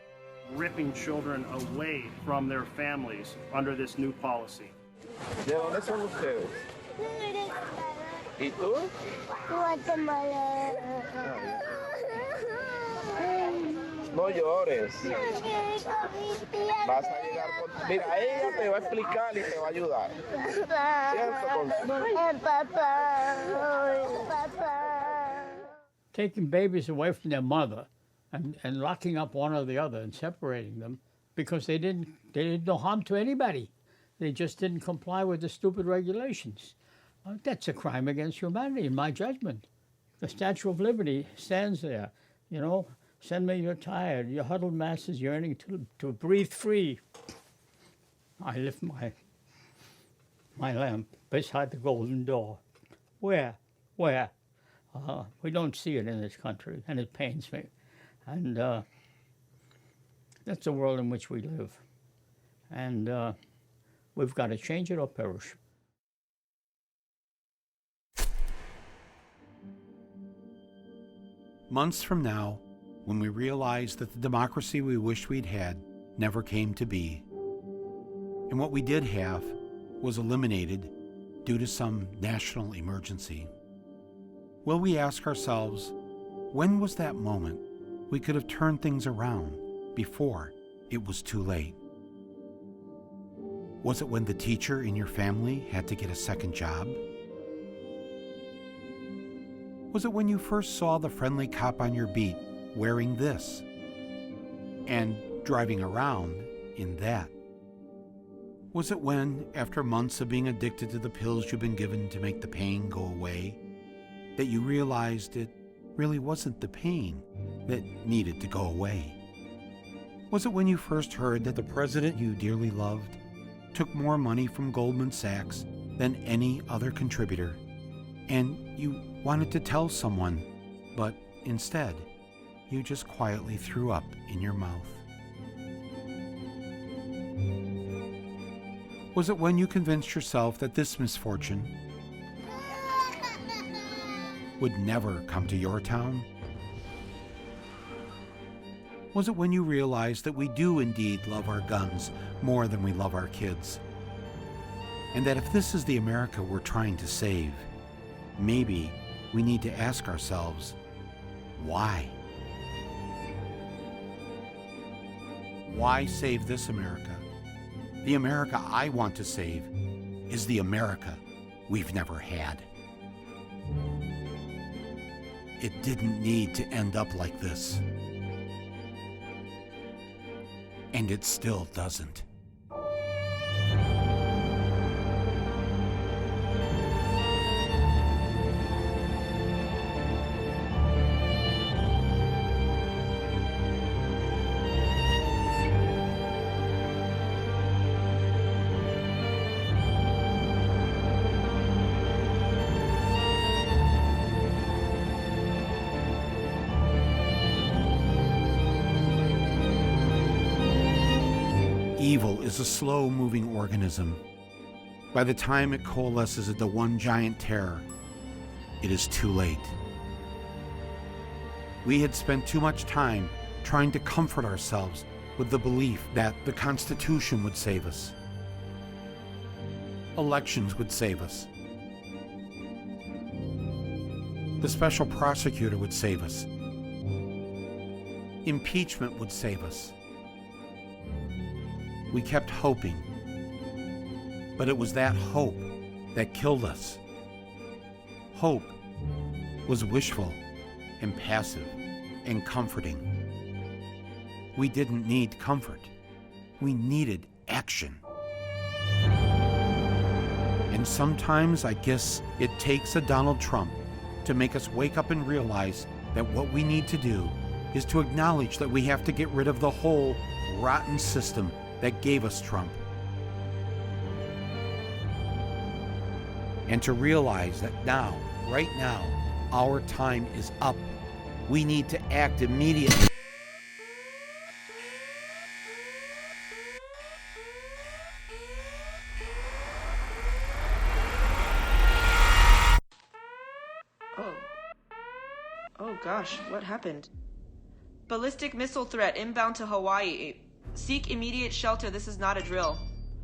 Ripping children away from their families under this new policy. ¿De dónde son ustedes? ¿Y tú? Guatemala. No llores. Vas a llegar con... Mira, ella te va a explicar y te va a ayudar. Taking babies away from their mother and locking up one or the other and separating them because they didn't no harm to anybody. They just didn't comply with the stupid regulations. That's a crime against humanity, in my judgment. The Statue of Liberty stands there, you know, send me you're tired, your huddled masses yearning to breathe free. I lift my lamp beside the golden door. Where? We don't see it in this country, and it pains me. And that's the world in which we live. And we've got to change it or perish. Months from now, when we realize that the democracy we wish we'd had never came to be, and what we did have was eliminated due to some national emergency, will we ask ourselves, when was that moment we could have turned things around before it was too late? Was it when the teacher in your family had to get a second job? Was it when you first saw the friendly cop on your beat wearing this and driving around in that? Was it when, after months of being addicted to the pills you've been given to make the pain go away, that you realized it really wasn't the pain that needed to go away? Was it when you first heard that the president you dearly loved took more money from Goldman Sachs than any other contributor, and you wanted to tell someone, but instead, you just quietly threw up in your mouth? Was it when you convinced yourself that this misfortune would never come to your town? Was it when you realized that we do indeed love our guns more than we love our kids? And that if this is the America we're trying to save, maybe we need to ask ourselves, why? Why save this America? The America I want to save is the America we've never had. It didn't need to end up like this. And it still doesn't. Evil is a slow-moving organism. By the time it coalesces into one giant terror, it is too late. We had spent too much time trying to comfort ourselves with the belief that the Constitution would save us. Elections would save us. The special prosecutor would save us. Impeachment would save us. We kept hoping, but it was that hope that killed us. Hope was wishful and passive and comforting. We didn't need comfort. We needed action. And sometimes I guess it takes a Donald Trump to make us wake up and realize that what we need to do is to acknowledge that we have to get rid of the whole rotten system that gave us Trump. And to realize that now, right now, our time is up. We need to act immediately. Oh gosh, what happened? Ballistic missile threat inbound to Hawaii. Seek immediate shelter. This is not a drill.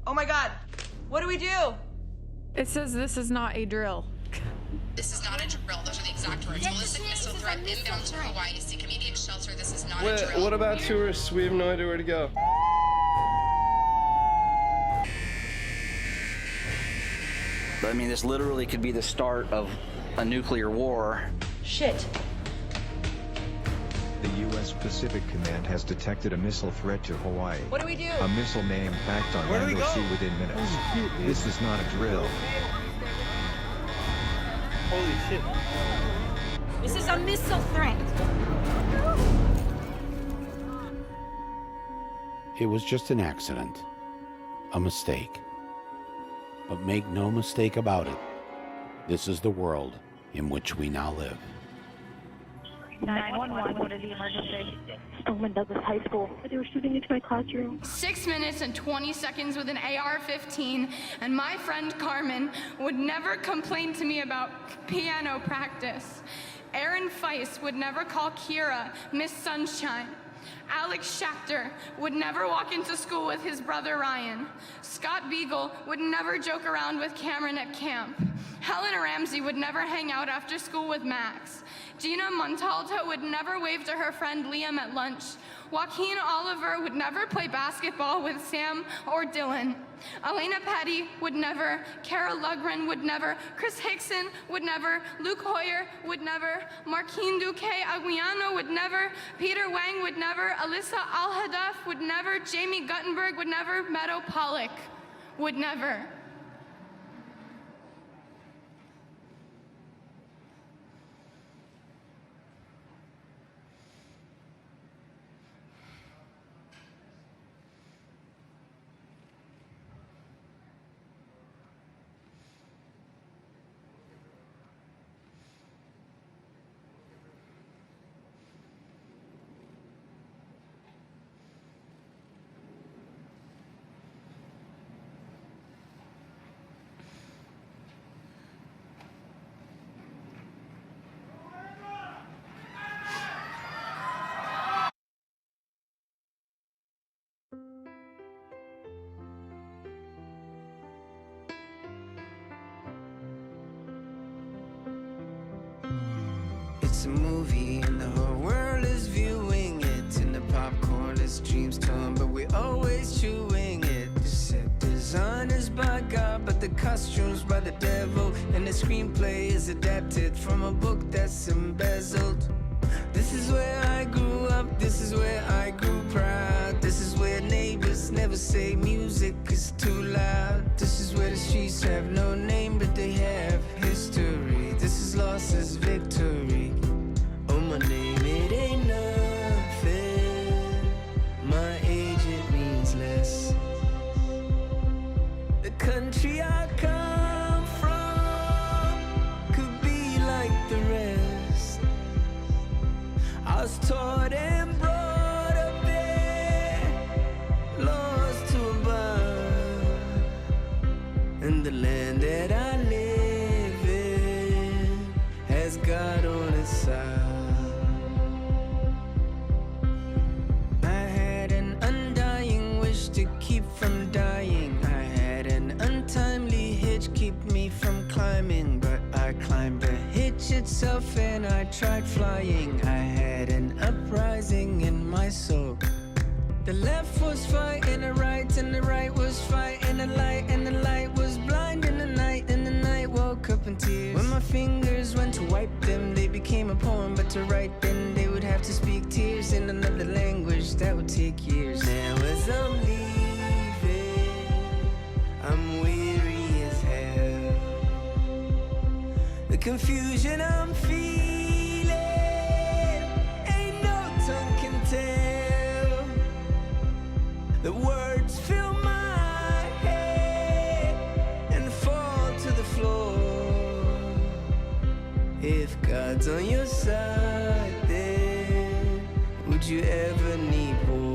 Oh my god! What do we do? It says this is not a drill. This is not a drill. Those are the exact words. Ballistic missile threat inbound to Hawaii. Seek immediate shelter. This is not a drill. What about tourists? We have no idea where to go. I mean, this literally could be the start of a nuclear war. Shit. The U.S. Pacific Command has detected a missile threat to Hawaii. What do we do? A missile may impact on land or sea within minutes. This is not a drill. Holy shit. This is a missile threat. It was just an accident, a mistake. But make no mistake about it, this is the world in which we now live. 911, what is the emergency? Stoneman Douglas High School. They were shooting into my classroom. 6 minutes and 20 seconds with an AR-15, and my friend Carmen would never complain to me about piano practice. Aaron Feist would never call Kira Miss Sunshine. Alex Schachter would never walk into school with his brother Ryan. Scott Beagle would never joke around with Cameron at camp. Helen Ramsey would never hang out after school with Max. Gina Montalto would never wave to her friend Liam at lunch. Joaquin Oliver would never play basketball with Sam or Dylan. Elena Petty would never. Kara Lugren would never. Chris Hickson would never. Luke Hoyer would never. Marquine Duque Aguiano would never. Peter Wang would never. Alyssa Al-Hadaf would never. Jamie Guttenberg would never. Meadow Pollock would never. it's a movie and the whole world is viewing it. And the popcorn is dreams torn, but we're always chewing it. The set design is by God, but the costumes by the devil. And the screenplay is adapted from a book that's embezzled. This is where I grew up, this is where I grew proud. This is where neighbors never say music is too loud. This is where the streets have no name, but they have history. This is loss as victory. Oh, my name, it ain't nothing. My age, it means less. The country I come from could be like the rest. I was taught and brought up there, laws to abide, and the land that I live in has God on its side. I had an undying wish to keep from dying. I had an untimely hitch keep me from climbing, but I climbed the hitch itself and I tried flying. I had an uprising in my soul. The left was fighting the right, and the right was fighting the light, and the light was blind in the night, and the night woke up in tears. When my fingers went to wipe them, they became a poem, but to write them, they would have to speak tears in another language that would take years. Now as I'm leaving, I'm weary as hell. The confusion I'm feeling, ain't no tongue can tell. The words fill my head and fall to the floor. If God's on your side, then would you ever need war?